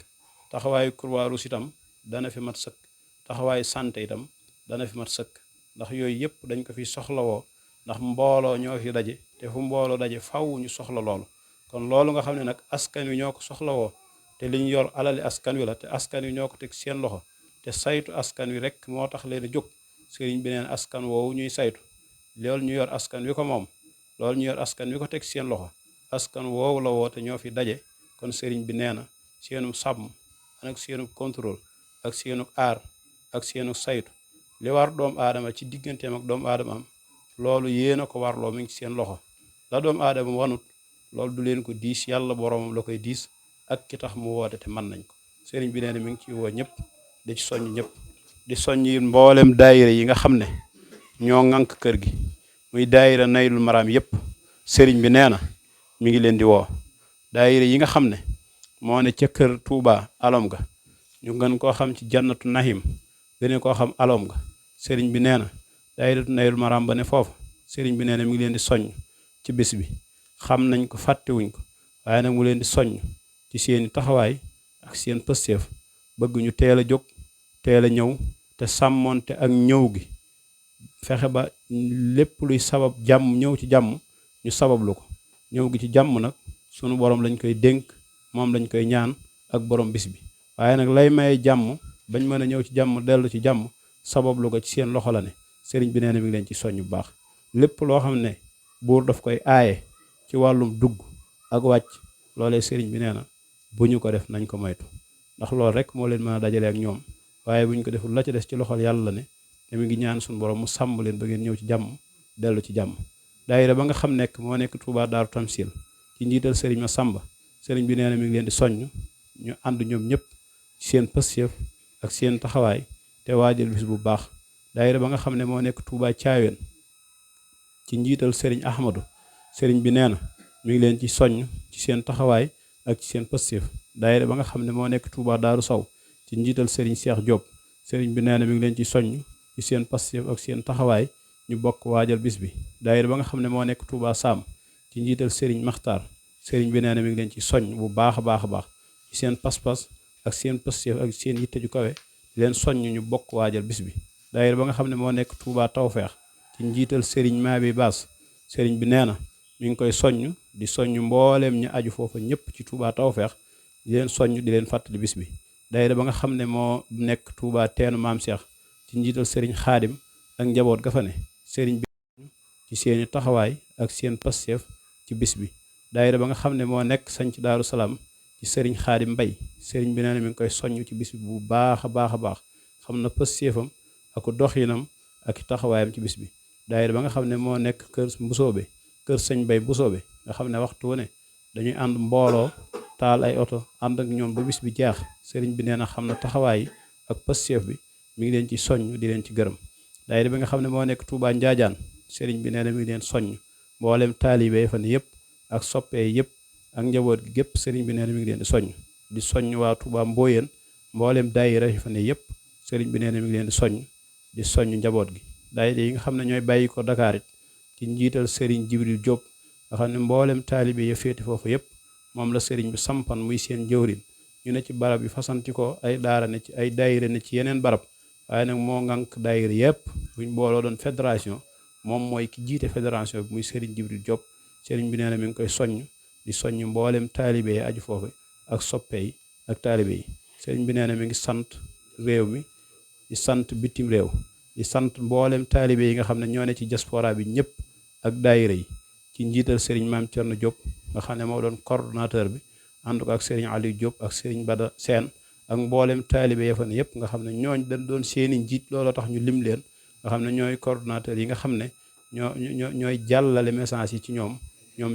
taxawaayu Croix-Rouge itam dana fi mat sëkk taxawaayu santé itam dana fi mat sëkk ndax yooyu yëpp dañ ko fi soxlawoo ndax mbooloo ñoo fi daje te fu mbooloo daje faw ñu soxla loolu kon loolu nga xam ne nag askan wi ñoo ko soxlawoo te li ñu yor alali askan wi la te askan wi ñoo ko teg seen loxo te saytu askan wi rek moo tax leen a jóg sëriñ bi neen askan woowu ñuy saytu loolu ñu yor askan wi ko moom loolu ñu yor askan wi ko teg seen loxo askan woowu la woo te ñoo fi daje kon sëriñ bi nee na seenu sàmm ak seenu contrôle ak seenu aar ak seenu saytu li war doomu aadama ci digganteem ak doomu aadama am loolu yéen a ko warloo mi ngi seen loxo la doomu aadama wanut loolu du leen ko diis yàlla boroomam la koy diis ak ki tax mu woote te mën nañ ko sëriñ bi nee na mi ngi ciy woo ñëpp di ci soññ ñëpp di soññ mboolem daayira yi nga xam ne ñoo ŋànk kër gi muy daayira Naylul Maram yëpp sëriñ bi nee na mi ngi leen di woo daayira yi nga xam ne moo ne ca kër Touba alom ga ñu ngën koo xam ci jannatu nahim gëne koo xam alom ga sëriñ bi nee na daayiratu Naylul Maram ba ne foofu sëriñ bi nee na mi ngi leen di soññ ci bis bi xam nañ ko fàttewuñ ko waaye nag mu leen di soññ ci seeni taxawaay ak seen pësteef bëgg ñu teel a jóg teel a ñëw te sàmmoonte ak ñëw gi fexe ba lépp luy sabab jàmm ñëw ci jàmm ñu sabablu ko ñëw gi ci jàmm nag sunu borom lañ koy dénk moom lañ koy ñaan ak borom bis bi waaye nag lay maye jàmm bañ mën a ñëw ci jàmm dellu ci jàmm sabablu ko ci seen loxo la ne sëriñ bi nee na mi ngi leen ci soññ bu baax lépp loo xam ne buur daf koy aaye ci wàllum dugg ak wàcc loolee sëriñ bi nee na bu ñu ko def nañ ko moytu ndax loolu rek moo leen mën a dajale ak ñoom waaye bu ñu ko deful la ca des ci loxol yàlla ne te mi ngi ñaan suñu borom mu sàmm leen ba ngeen ñëw ci jàmm dellu ci jàmm daayira ba nga xam nekk moo nekk Touba Daaru Tamsil ci njiital sëriñ ma Samba sëriñ bi nee na mi ngi leen di soññ ñu ànd ñoom ñëpp seen pëstéef ak seen taxawaay te waajal bis bu baax daayira ba nga xam ne moo nekk Touba Caaween ci njiital sëriñ Ahmadu sëriñ bi nee na mi ngi leen ci soññ ci seen taxawaay ak ci seen pëstéef daayira ba nga xam ne moo nekk Touba Daaru Saw ci njiital sëriñ Cheikh Diop sëriñ bi nee na mi ngi leen ci soññ ci seen pëstéef ak seen taxawaay ñu bokk waajal bis bi daayira ba nga xam ne moo nekk Touba Sam ci njiital sëriñ Maxtaar sëriñ bi nee na mi ngi leen ci soññ bu baax a baax a baax ci seen pas-pas ak seen pëstéef ak seen yitte ju kawe di leen soññ ñu bokk waajal bis bi daayira ba nga xam ne moo nekk Touba Tawfeex ci njiital sëriñ Maabi Baas sëriñ bi nee na mi ngi koy soññ di soññ mbooleem ñu aju foofa ñëpp ci Touba Tawfeex di leen soññ di leen fàttali bis bi daayira ba nga xam ne moo nekk Touba Teenu Maam Cheikh ci njiital sëriñ Xaadim ak njaboot ga fa ne sëriñ bi ci seeni taxawaay ak seen pëstéef ci bis bi daayira ba nga xam ne moo nekk sanc Daaru Salaam ci sëriñ Xaadim Mbay sëriñ bi nee na mi ngi koy soññ ci bis bi bu baax a baax a baax xam na pëstéefam ak doxinam ak taxawaayam ci bis bi daayira ba nga xam ne moo nekk kër Mbusoobe kër sëñ Bay Mbusoobe nga xam ne waxtu wu ne dañuy ànd mbooloo taal ay oto ànd ak ñoom ba bis bi jeex sëriñ bi nee na xam na taxawaay ak pëstéef bi mi ngi leen ci soññ di leen ci gërëm daayira bi nga xam ne moo nekk Touba Njaajaan sëriñ bi nee na mi ngi leen soññ mboolem taalibe fa ne yëpp ak soppee yëpp ak njaboot gi gépp sëriñ bi nee na mi ngi leen di soññ waa Touba Mbooyeen mboolem daayira yi fa ne yëpp sëriñ bi nee na mi ngi leen di soññ njaboot gi daayira yi nga xam ne ñooy bàyyi ko Dakar it ci njiital sëriñ Jibril Diop nga xam ne mboolem taalibe ya féeti foofu yëpp moom la sëriñ bi sampan muy seen jëwrin ñu ne ci barab yi fasanti ko ay daara ne ci ay daayira ne ci yeneen barab waaye nag moo ŋànk daayira yëpp buñ booloo doon fédération moom mooy ki jiite fédération bi muy Serigne Jibril Diop. Serigne bi nee na mi ngi koy soññ di soññ mboolem taalibe yi aju foofu ak soppe yi ak taalibe yi. Serigne bi nee na mi ngi sant réew mi di sant bitim réew di sant mboolem taalibe yi nga xam ne ñoo ne ci diaspora bi ñëpp ak daayira yi ci njiital Serigne Mame Thierno Diop nga xam ne moo doon coordonnateur bi ànd ko ak Serigne Aliou Diop ak Serigne Bada Sène ak mboolem taalibe ya fa ne yëpp nga xam ne ñooñ dañ doon seeni njiit looloo tax ñu lim leen nga xam ne ñooy coordonnateur yi nga xam ne ñooy jàllale message yi ci ñoom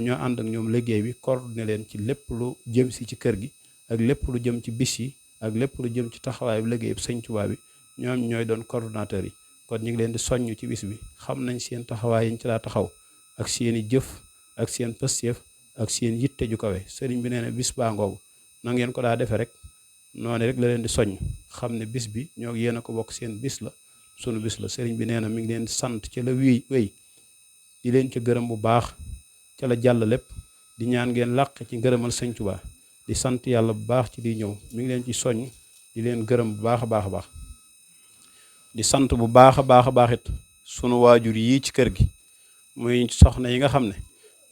ñoo ànd ak ñoom liggéey bi coordonné leen ci lépp lu jëm si ci kër gi ak lépp lu jëm ci bis yi ak lépp lu jëm ci taxawaay bi liggéey bi Sëñ Tuubaa bi ñoom ñooy doon coordonnateur yi. kon ñu ngi leen di soññ ci bis bi xam nañ seen taxawaay yiñ ci daa taxaw ak seeni jëf ak seen pësteef ak seen yitte ju kawe. Sëriñ bi nee na bis baa ngoogu na ngeen ko daa defee rek noonu rek la leen di soññ xam ne bis bi ñoo yéen a ko bokk seen bis la sunu bis la. Sëriñ bi nee na mi ngi leen di sant ci la wéy di leen ca gërëm bu baax ca la jàll lépp di ñaan ngeen làq ci ngërëmal Sëñ Tuubaa di sant yàlla bu baax ci di ñëw mi ngi leen ci soññ di leen gërëm bu baax a baax a baax di sant bu baax a baax it sunu waajur yii ci kër gi muy soxna yi nga xam ne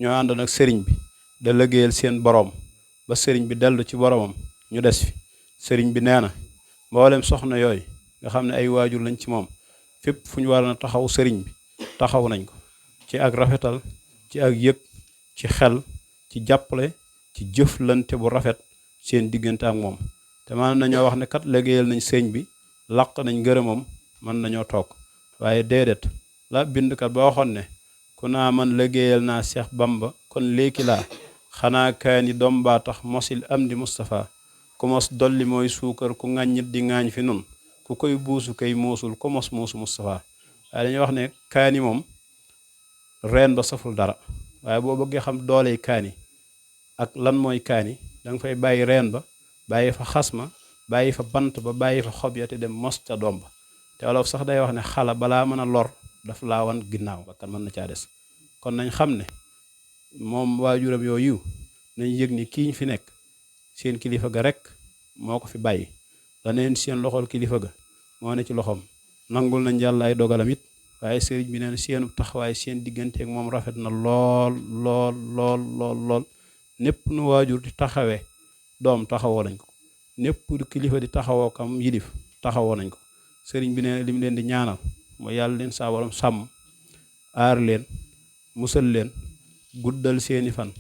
ñoo àndoon ak sëriñ bi da liggéeyal seen boroom ba sëriñ bi dellu ci boromam ñu des fi. Sëriñ bi nee na mboolem soxna yooyu nga xam ne ay waajur lañ ci moom fépp fu ñu war a taxaw sëriñ bi taxaw nañ ko ci ak rafetal ci ak yëg ci xel ci jàppale ci jëflante bu rafet seen diggante ak moom te mën nañoo wax ne kat liggéeyal nañ sëriñ bi laq nañ ngërëmam mën nañoo toog waaye déedéet la bindkat ba waxoon ne ku naa man liggéeyal naa Seex Bamba kon léegi laa xanaa kaani doom baa tax mosil am di Moustapha ku mos dolli mooy suukar ku ŋàññit di ŋaañ fi nun ku koy buusu kay muusul ku mos muusu Moustapha. waaye dañuy wax ne kaani moom reen ba saful dara waaye boo bëggee xam dooley kaani ak lan mooy kaani danga fay bàyyi reen ba bàyyi fa xas ma bàyyi fa bant ba bàyyi fa xob ya te dem mos ca doom ba te wolof sax day wax ne xala balaa mën a lor daf laa wan ginnaaw bakkan mën na caa des. kon nañ xam ne moom waajuram yooyu nañ yëg ni kii ñu fi nekk seen kilifa ga rek moo ko fi bàyyi la neen seen loxol kilifa ga moo ne ci loxoom nangul nañ yàlla ay dogalam it waaye sëriñ bi neen seenu taxawaay seen digganteeg moom rafet na lool lool lool lool lool népp nu waajur di taxawee doom taxawoo nañ ko népp du kilifa di taxawoo kam yilif taxawoo nañ ko. Sëriñ bi nee na lim leen di ñaanal mooy yàlla leen saa borom sàmm aar leen musal leen guddal seeni fan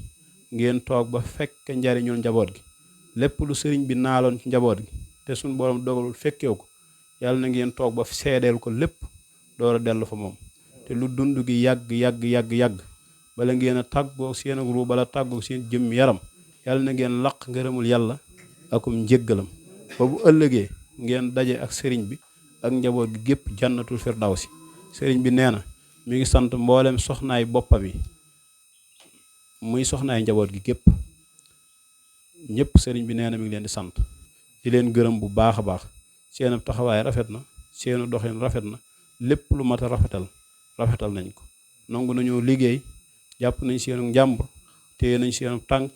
ngeen toog ba fekk njariñul njaboot gi lépp lu sëriñ bi naaloon ci njaboot gi te suñ borom dogalul fekkew ko yàlla na ngeen toog ba seedeel ko lépp door a dellu fa moom te lu dund gi yàgg bala ngeen a tàggoog seen ak ruu bala tàggoog seen jëmm yaram yàlla na ngeen laq ngërëmul yàlla akum njéggalam ba bu ëllëgee ngeen daje ak sëriñ bi ak njaboot gi gépp jannatul firdawsi. Sëriñ bi nee na mi ngi sant mboolem soxnaay boppam yi muy soxnaay njaboot gi gépp ñëpp sëriñ bi nee na mi ngi leen di sant di leen gërëm bu baax a baax seenu taxawaay rafet na seenu doxin rafet na lépp lu mat a rafetal nañ ko nangu nañoo liggéey jàpp nañ seenu njàmbur téye nañ seenu tànk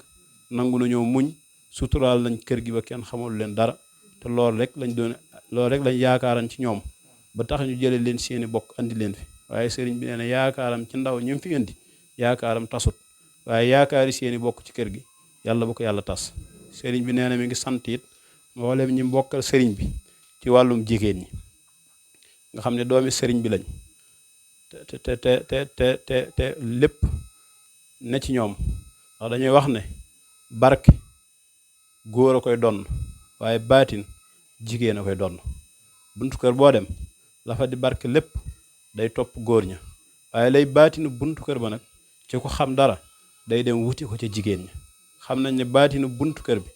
nangu nañoo muñ suturaal nañ kër gi ba kenn xamul leen dara te loolu rek lañ yaakaaran ci ñoom ba tax ñu jële leen seeni bokk andi leen fi waaye sëriñ bi nee na yaakaaram ci ndaw ñi fi indi yaakaaram tasut waaye yaakaari seeni bokk ci kër gi yàlla bu ko yàlla tas. Sëriñ bi nee na mi ngi sant it mboolem ñi mbokkal sëriñ bi ci wàllum jigéen ñi nga xam ne doomi sëriñ bi lañ te lépp ne ci ñoom ndax dañuy wax ne barke góor a koy donn waaye baatin jigéen a koy donn buntu kër boo dem la fa di barke lépp day topp góor ña waaye lay baatinu buntu kër ba nag ci ko xam dara day dem wuti ko ca jigéen ña. xam nañ ne baatinu buntu kër bi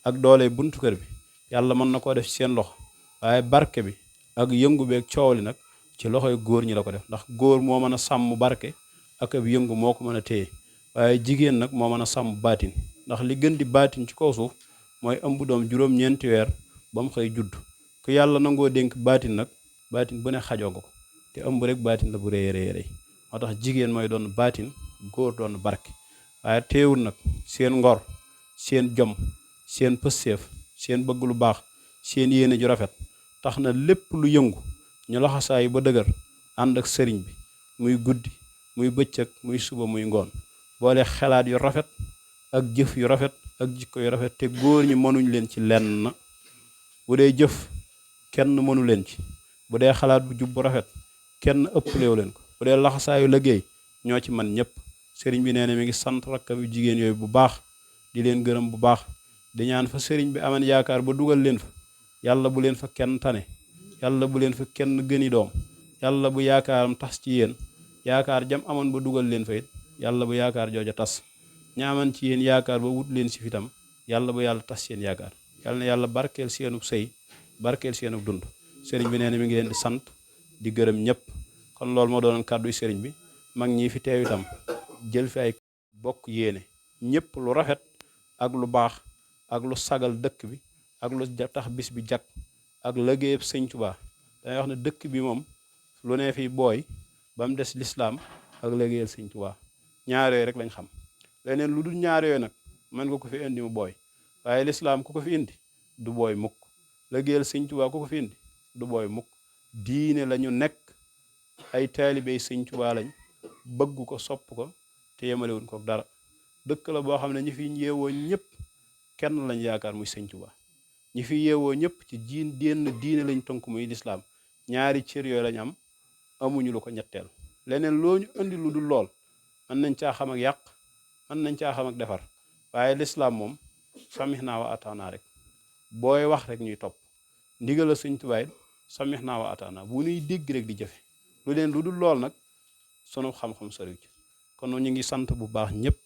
ak doole buntu kër bi yàlla mën na koo def ci seen loxo waaye barke bi ak yëngu beeg coow li nag ci loxoy góor ñi la ko def ndax góor moo mën a sàmm barke ak ab yëngu moo ko mën a téye waaye jigéen nag moo mën a sàmm baatin ndax li gën di baatin ci kaw suuf mooy ëmb doom juróom-ñeenti weer ba mu xëy judd ku yàlla nangoo dénk baatin nag baatin bu ne xajoo nga ko te ëmb rek baatin la bu rëy moo tax jigéen mooy doon baatin góor doon barke waaye teewul nag seen ngor seen jom seen pësseef seen bëgg lu baax seen yéene ju rafet tax na lépp lu yëngu ñu laxasaayu ba dëgër ànd ak sëriñ bi muy guddi muy bëccëg muy suba muy ngoon boole xalaat yu rafet ak jëf yu rafet ak jikko yu rafet te góor ñi mënuñ leen ci lenn bu dee jëf kenn mënu leen ci bu dee xalaat bu jub bu rafet kenn ëpplewu leen ko bu dee laxasaayu liggéey ñoo ci man ñëpp sëriñ bi nee na mi ngi sant rakkam yu jigéen yooyu bu baax di leen gërëm bu baax di ñaan fa sëriñ bi aman yaakaar ba dugal leen fa yàlla bu leen fa kenn tane yàlla bu leen fa kenn gëni doom yàlla bu yaakaaram tas ci yéen yaakaar jam amoon ba dugal leen fa it yàlla bu yaakaar jooja tas ñaaman ci yéen yaakaar ba wut leen si fitam yàlla bu yàlla tas seen yaakaar yàlla na yàlla barkeel seenub sëy barkeel seenub dund sëriñ bi nee na mi ngi leen di sant di gërëm ñëpp kon loolu moo doonoon kàdduy sëriñ bi mag ñi fi teew itam jël fi ay bokk yéene ñëpp lu rafet ak lu baax ak lu sagal dëkk bi ak lu tax bis bi jag ak liggéeyub sëñ Tuubaa dañuy wax ne dëkk bi moom lu ne fi booy ba mu des lislaam ak liggéeyal sëñ Tuubaa ñaar yooyu rek lañ xam leneen lu dul ñaar yooyu nag mën nga ko fi indi mu booy waaye lislaam ku ko fi indi du booy mukk liggéeyal sëñ Tuubaa ku ko fi indi du booy mukk diine la ñu nekk ay taalibey sëñ Tuubaa lañ bëgg ko sopp ko te yemalewuñ ko dara dëkk la boo xam ne ñi fi yeewoo ñëpp kenn lañ yaakaar muy sëñ Tuubaa ñi fi yeewoo ñëpp ci diine lañ tënk muy lislaam ñaari cër yooyu lañ am amuñu lu ko ñetteel leneen loo ñu indi lu dul lool mën nañ caa xam ak yàq mën nañ caa xam ak defar waaye lislaam moom samihna wa ataana rek booy wax rek ñuy topp ndigal la sëñ Tuubaa samihna wa ataana bu ñuy dégg rek di jëfe lu leen lu dul lool nag sunu xam-xam soriw ci kon ñu ngi sant bu baax ñëpp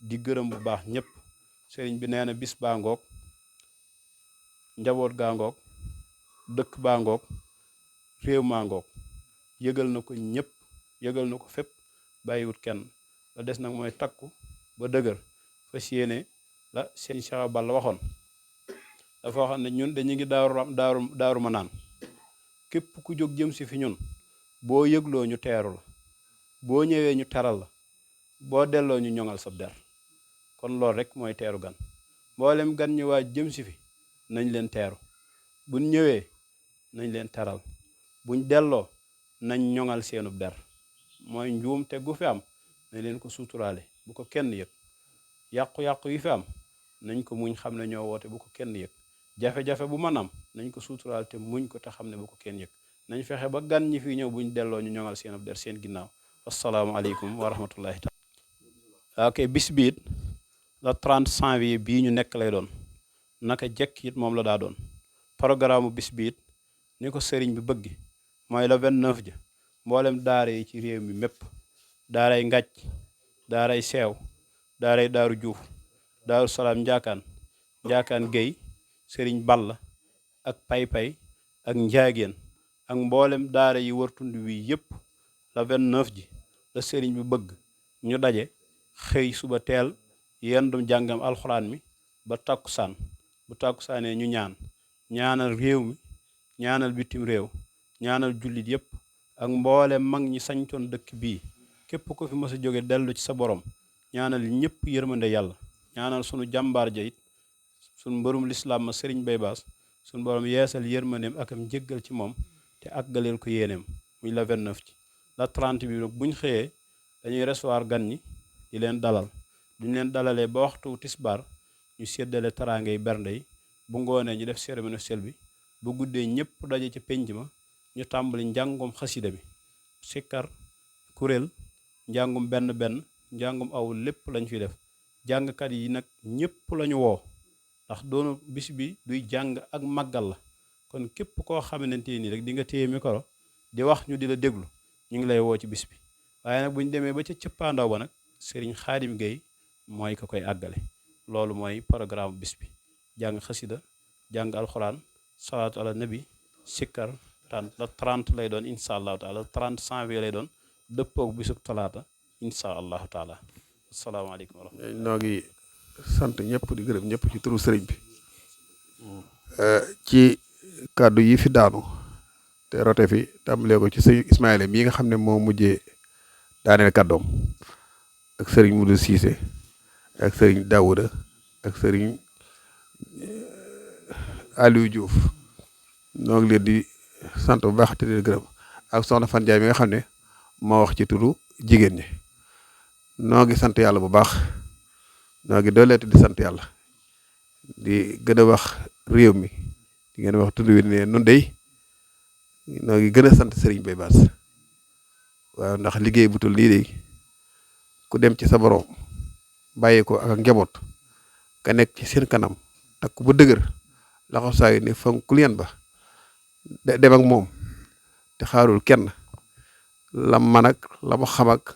di gërëm bu baax ñëpp sëriñ bi nee na bis baa ngoog njaboot gaa ngoog dëkk baa ngoog réew maa ngoog yëgal na ko ñëpp yëgal na ko fépp bàyyiwut kenn la des nag mooy takku ba dëgër fas yéene la seen Cheikh Balla waxoon dafa waxoon ne ñun dañu ngi daaru ma naan képp ku jóg jëm si fi ñun boo yëgloo ñu teeru la boo ñëwee ñu teral la boo delloo ñu ñoŋal sab der kon loolu rek mooy teeru gan mboolem gan ñu waaj jëm si fi nañ leen teeru buñ ñëwee nañ leen teral buñ delloo nañ ñoŋal seenub der mooy njuum te gu fi am nañ leen ko suuturaale bu ko kenn yëg yàqu-yàqu yi fi am nañ ko muñ xam ne ñoo woote bu ko kenn yëg jafe-jafe bu mën am nañ ko suuturaal te muñ ko te xam ne bu ko kenn yëg nañ fexe ba gan ñi fi ñëw buñ delloo ñu ñoŋal seenub der seen ginnaaw asalaamaaleykum wa rahmatullahi taala ok bis biit la 30 janvier bii ñu nekk lay doon naka jekk it moom la daa doon programme bis biit ni ko sëriñ bi bëgg mooy la 29 ja mboolem daara yi ci réew mi mépp daaray ngàcc daaray seew daaray daaru juuf daaru salaam njaakaan géy sëriñ balla ak pay-pay ak njaageen ak mboolem daara yi wër tund wi yépp la 29 ji la sëriñ bi bëgg ñu daje xëy suba teel yendum jàngam alxuraan mi ba takkusaan bu takkusaanee ñu ñaanal réew mi ñaanal bitim réew ñaanal jullit yépp ak mboolem mag ñi sañcoon dëkk bii képp ko fi mës a jóge dellu ci sa borom ñaanal ñëpp yërmande yàlla ñaanal sunu jàmbaar ja it sunu mbërum lislaam ma sëriñ Bay Baas sunu borom yeesal yërmandeem ak am jéggal ci moom te àggaleel ko yéeneem muy la 29 ci la 30 bi nag buñ xëyee dañuy recevoir gan ñi di leen dalal duñ leen dalalee ba waxtu tisbaar ñu séddale taraange yi bernde yi bu ngoonee ñu def cérémonie officielle bi bu guddee ñëpp daje ci penc ma ñu tàmbali njàngum xasida bi sikkar kuréel njàngum benn njàngum awul lépp lañ fi def jàngkat yi nag ñëpp lañu woo ndax doonu bis bi duy jàng ak màggal la kon képp koo xamante ni rek di nga téye micro di wax ñu di la déglu ñu ngi lay woo ci bis bi waaye nag bu ñu demee ba ca cëppaandaw ba nag sëriñ Xaadim Gueye mooy ko koy àggale loolu mooy programme bis bi jàng xasida jàng alxuraan salaatu ala nabi sikkar tan la 30 lay doon insha allahu taala 30 janvier lay doon dëppoog bisub talaata insha allahu taala asalaamaaleykum wa rahmatulah. noo ngi sant ñëpp di gërëm ñëpp ci turu sëriñ bi ci kàddu yi fi daanu te rote fi tàmbalee ko ci sëñ Ismaïla mii nga xam ne moo mujjee daaneel kàddoom ak sëriñ Mudu Siise ak sëriñ Daouda ak sëriñ Aliou Diouf noo ngi leen di sant bu baax te di gërëm ak soxna Fan Jaay mi nga xam ne moo wax ci turu jigéen ñi noo ngi sant yàlla bu baax noo ngi dooleeti di sant yàlla di gën a wax réew mi di gën a wax tund wi ne nun dey noo ngi gën a sant Serigne Mbaye Bass waaw ndax liggéey bu tul nii de ku dem ci sa borom bàyyi ko ak njaboot ka nekk ci seen kanam takk bu dëgër laxo saa yu ne fonkul yan ba dem ak moom te xaarul kenn lam man ak la mu xam ak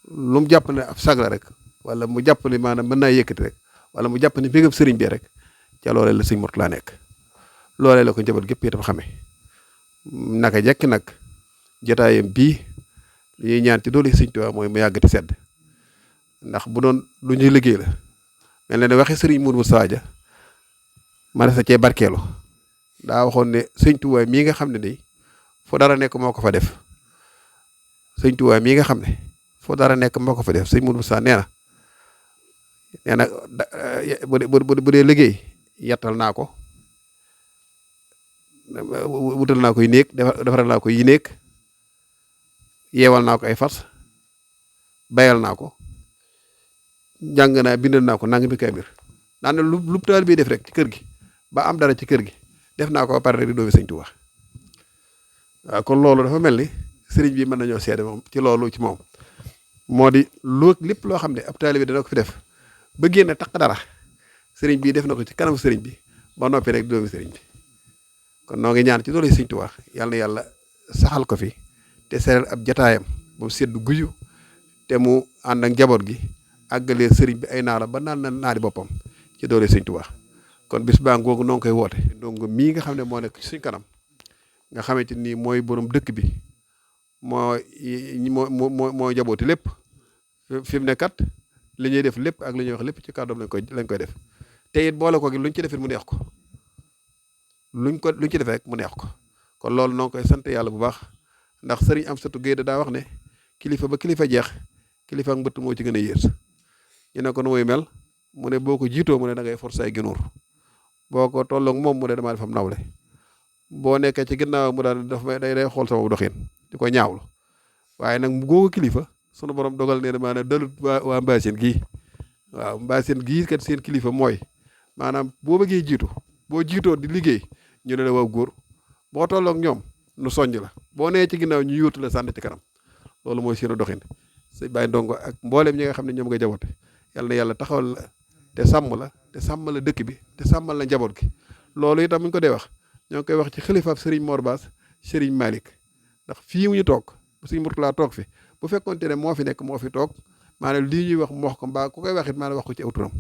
lu mu jàpp ne ab sag la rek wala mu jàpp ne maanaam mën naa yëkkati rek wala mu jàpp ne bégam sëriñ bi rek ca loolee la sëñ Mourtala nekk loolee la ko njaboot gépp itam xamee naka jekki nag jotaayam bii li ñuy ñaan ci doole sëñ Tuubaa mooy mu yàgg te sedd ndax bu doon lu ñuy liggéey la mel na ne waxi sëriñ Mourou Moussa Dia ma ne sa cee barkeelu daa waxoon ne sëñ Tuubaa mii nga xam ne nii foo dara nekk moo ko fa def sëñ Tuubaa mii nga xam ne foo dara nekk moo ko fa def sëñ Mourou Moussa nee na bu dee liggéey yettal naa ko wutal naa ko yi néeg defaral naa ko yi néeg yeewal naa ko ay fas bayal naa ko jàng naa bindal naa ko nangami kaamir daan na lu taal bi def rek ci kër gi ba am dara ci kër gi def naa ko ba pare rek di doomi sëñ Tuubaa waaw kon loolu dafa mel ni sëriñ bi mën nañoo seede moom ci loolu ci moom moo di lépp loo xam ne ab taalibe dana ko fi def ba génne taq dara sëriñ bi def na ko ci kanam sëriñ bi ba noppi rek doomi sëriñ bi kon noo ngi ñaan ci doole sëñ Tuubaa yàlla na yàlla saxal ko fi te seral ab jataayam ba mu seddu guyu te mu ànd ak njaboot gi àggalee sëriñ bi ay naala ba naan na naali boppam ci doole sëñ Tuubaa kon bis baa ngoogu noo ngi koy woote donc mii nga xam ne moo nekk ci suñ kanam nga xamante ni mooy borom dëkk bi moo jabooti lépp fi mu ne kat li ñuy def lépp ak li ñuy wax lépp ci kàddoom lañ koy def te it boole ko gi luñ ci defit mu neex ko luñ ci defee rek mu neex ko kon loolu noo ngi koy sant yàlla bu baax ndax sëriñ Amsatu Géey daa wax ne kilifa ba kilifa jeex kilifa ak mbëtt moo ci gën a yées ñu ne ko nu muy mel mu ne boo ko jiitoo mu ne da ngay forcer ay gënuur boo ko tolloog moom mu ne damaa defam nawle boo nekkee ci ginnaaw mu daal day xool sama doxin di ko ñaawlu waaye nag mu googu kilifa sunu borom dogal ne maanaam dalut waa Mbaaseen gii waaw Mbaaseen gii kat seen kilifa mooy maanaam boo bëggee jiitu boo jiitoo di liggéey ñu ne la waaw góor boo tolloog ñoom nu soññ la boo nee ci ginnaaw ñu yóotu la sànni ci kanam loolu mooy seen doxin sëñ Baye Ndongo ak mboolem ñi nga xam ne ñoom nga jaboote yàlla na yàlla taxawal la te sàmm la dëkk bi te sàmmal la njaboot gi loolu itam bu ñu ko dee wax ñoo ngi koy wax ci xalifaab Serigne Mor Bass Serigne Malick ndax fii mu ñu toog Serigne Mourtala toog fi bu fekkoonte ne moo fi nekk moo fi toog maanaam lii ñuy wax mu wax ko mbaa ku koy wax it maanaam wax ko ci aw turam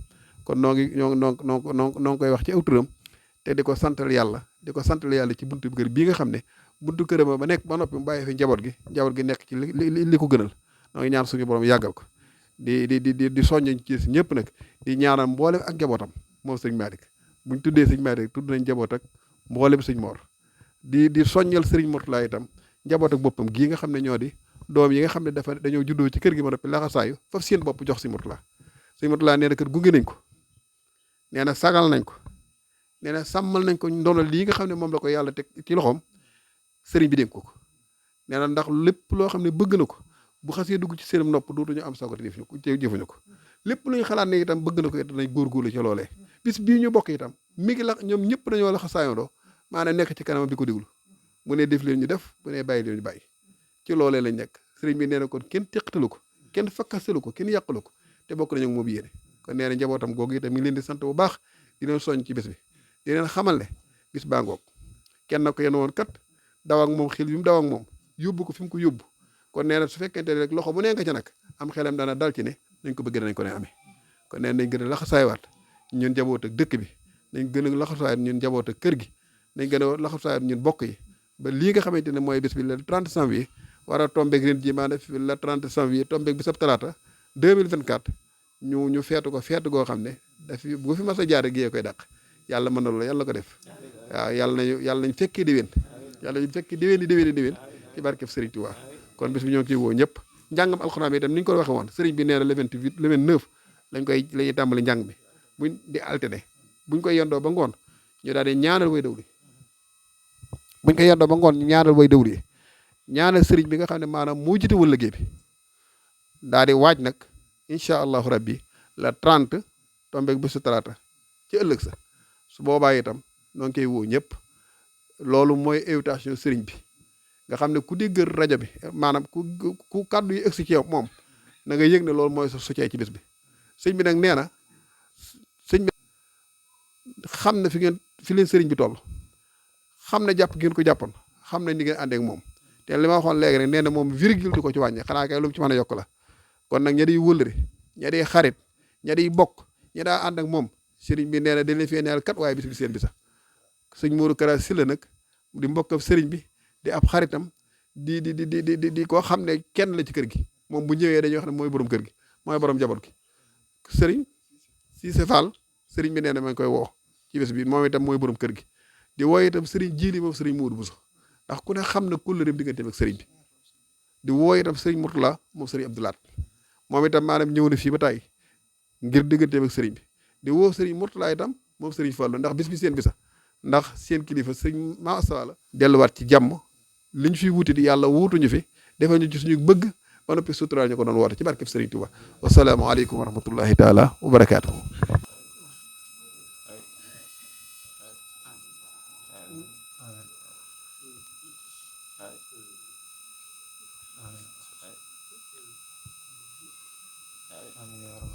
kon noo ngi koy wax ci aw turam te di ko santal yàlla ci buntu kër bii nga xam ne buntu këram ba nekk ba noppi mu bàyyi fi njaboot gi nekk ci li ko gënal noo ngi ñaan suñu borom yàggal ko di soññ ci ñëpp nag di ñaanal mboolem ak njabootam moom sëñ Malick buñ tuddee sëñ Malick tudd nañ njaboot ak mboolem sëñ Mor di soññal sëriñ Mourtala itam njaboot ak boppam gii nga xam ne ñoo di doom yi nga xam ne dañoo juddoo ci kër gi ba noppi laxasaayu faf seen bopp jox sëñ Mourtala nee na kër gunge nañ ko nee na sagal nañ ko nee na sàmmal nañ ko ndono lii nga xam ne moom la ko yàlla teg ci loxoom sëriñ bi dénk ko nee na ndax lépp loo xam ne bëgg na ko bu xasee dugg ci seenam nopp dootuñu am sago te jëfuñu ko lépp lu ñu xalaat ne itam bëgg na ko it danañ góorgóorlu ci loolee bis bii ñu bokk itam mi ngi la ñoom ñëpp dañoo la xasaayandoo maanaam nekk ci kanamam di ko diglu bu ne def leen ñu def bu ne bàyyi leen ñu bàyyi ci loolee lañ nekk sëriñ bi nee na kon kenn teqtalu ko kenn fakkastalu ko kenn yàqalu ko te bokk nañu ak moom yéene kon nee na njabootam googu itam mi ngi leen di sant bu baax di leen soñ ci bés bi di leen xamal ne bis baa ngoog kenn ko yéen woon kat daw ak moom xel bi mu daw ak moom yóbbu ko fi mu ko yóbbu kon nee na su fekkente ne rek loxo bu nee nga ca nag am xelam dana dal ci ne nañ ko bëgg nañ ko ne amee kon nee nañ gën a laxasaayiwaat ñun njaboot ak dëkk bi nañ gën a laxasaayiwaat ñun njaboot ak kër gi nañ gën a laxasaayiwaat ñun bokk yi ba lii nga xamante ne mooy bés bi le 30 janvier war a tombeeg ren ji maanaam le 30 janvier tombeeg bi sab talaata 2024 ñu feetu ko feetu goo xam ne dafi bu fi mas a jaar gi koy dàq yàlla mën na loolu yàlla ko def waaw yàlla nañ fekkee déwén yàlla ñu fekkee déwén ci barkeb Serigne Touba kon bés bi ñoo ngi ciy woo ñëpp njàngam alxuraan bi itam ni ñu ko waxee woon Serigne bi nee na le 28 le 29 lañuy tàmbali njàng bi buñ di alterné buñ koy yendoo ba ngoon ñu daal di ñaanal way dawlu buñ ko yendoo ba ngoon ñu ñaanal way dawlu yi ñaanal sëriñ bi nga xam ne maanaam moo jiite wal liggéey bi daal di waaj nag incha allahu rabbi la 30 tombeeg bésu talaata ci ëllëg sa su boobaa itam noo ngi koy woo ñëpp loolu mooy invitation sëriñ bi nga xam ne ku dégg rajo bi maanaam ku kàddu yi egsi ci yow moom na nga yëg ne loolu mooy sa soutien ci bés bi sëñ bi nag nee na sëñ bi xam na fi leen sëriñ bi toll xam na jàpp ngeen ko jàppoon xam na ni ngeen àndeek moom te li ma waxoon léegi rek nee na moom virgule du ko ci wàññi xanaa kay lu mu ci mën a yokk la kon nag ña di wëllëre ña di xarit ña di bokk ña daa ànd ak moom sëriñ bi nee na dañ leen fee neel kat waaye bis bi seen bisa sëñ Modou Kara Sylla nag di mbokkam sëriñ bi di ab xaritam di koo xam ne kenn la ci kër gi moom bu ñëwee dañuy wax ne mooy borom kër gi mooy borom jaboot gi sëriñ Cissé Fall sëriñ bi nee na ma ngi koy woo ci bés bi moom itam mooy borom kër gi di woo itam sëriñ Jili moom sëriñ Modou Bousso ndax ku ne xam na kóllëreem diggante ak sëriñ bi di woo itam sëriñ Mourtala moom sëriñ Abdoulaat moom itam maanaam ñëw na fii ba tey ngir digganteem ak sëriñ bi di woo sëriñ Mourtala itam moom sëriñ Fallu ndax bis bi seen bisa ndax seen kilifa sëriñ Maasala la delluwaat ci jàmm liñ fi wuti di yàlla wuutuñu fi defal ñu ci suñu bëgg ba noppi suturaal ñu ko doon woote ci barkeb sëriñ Tuuba wasalaamu aleykum wa rahmatullahi taala wa barakaatu. amiin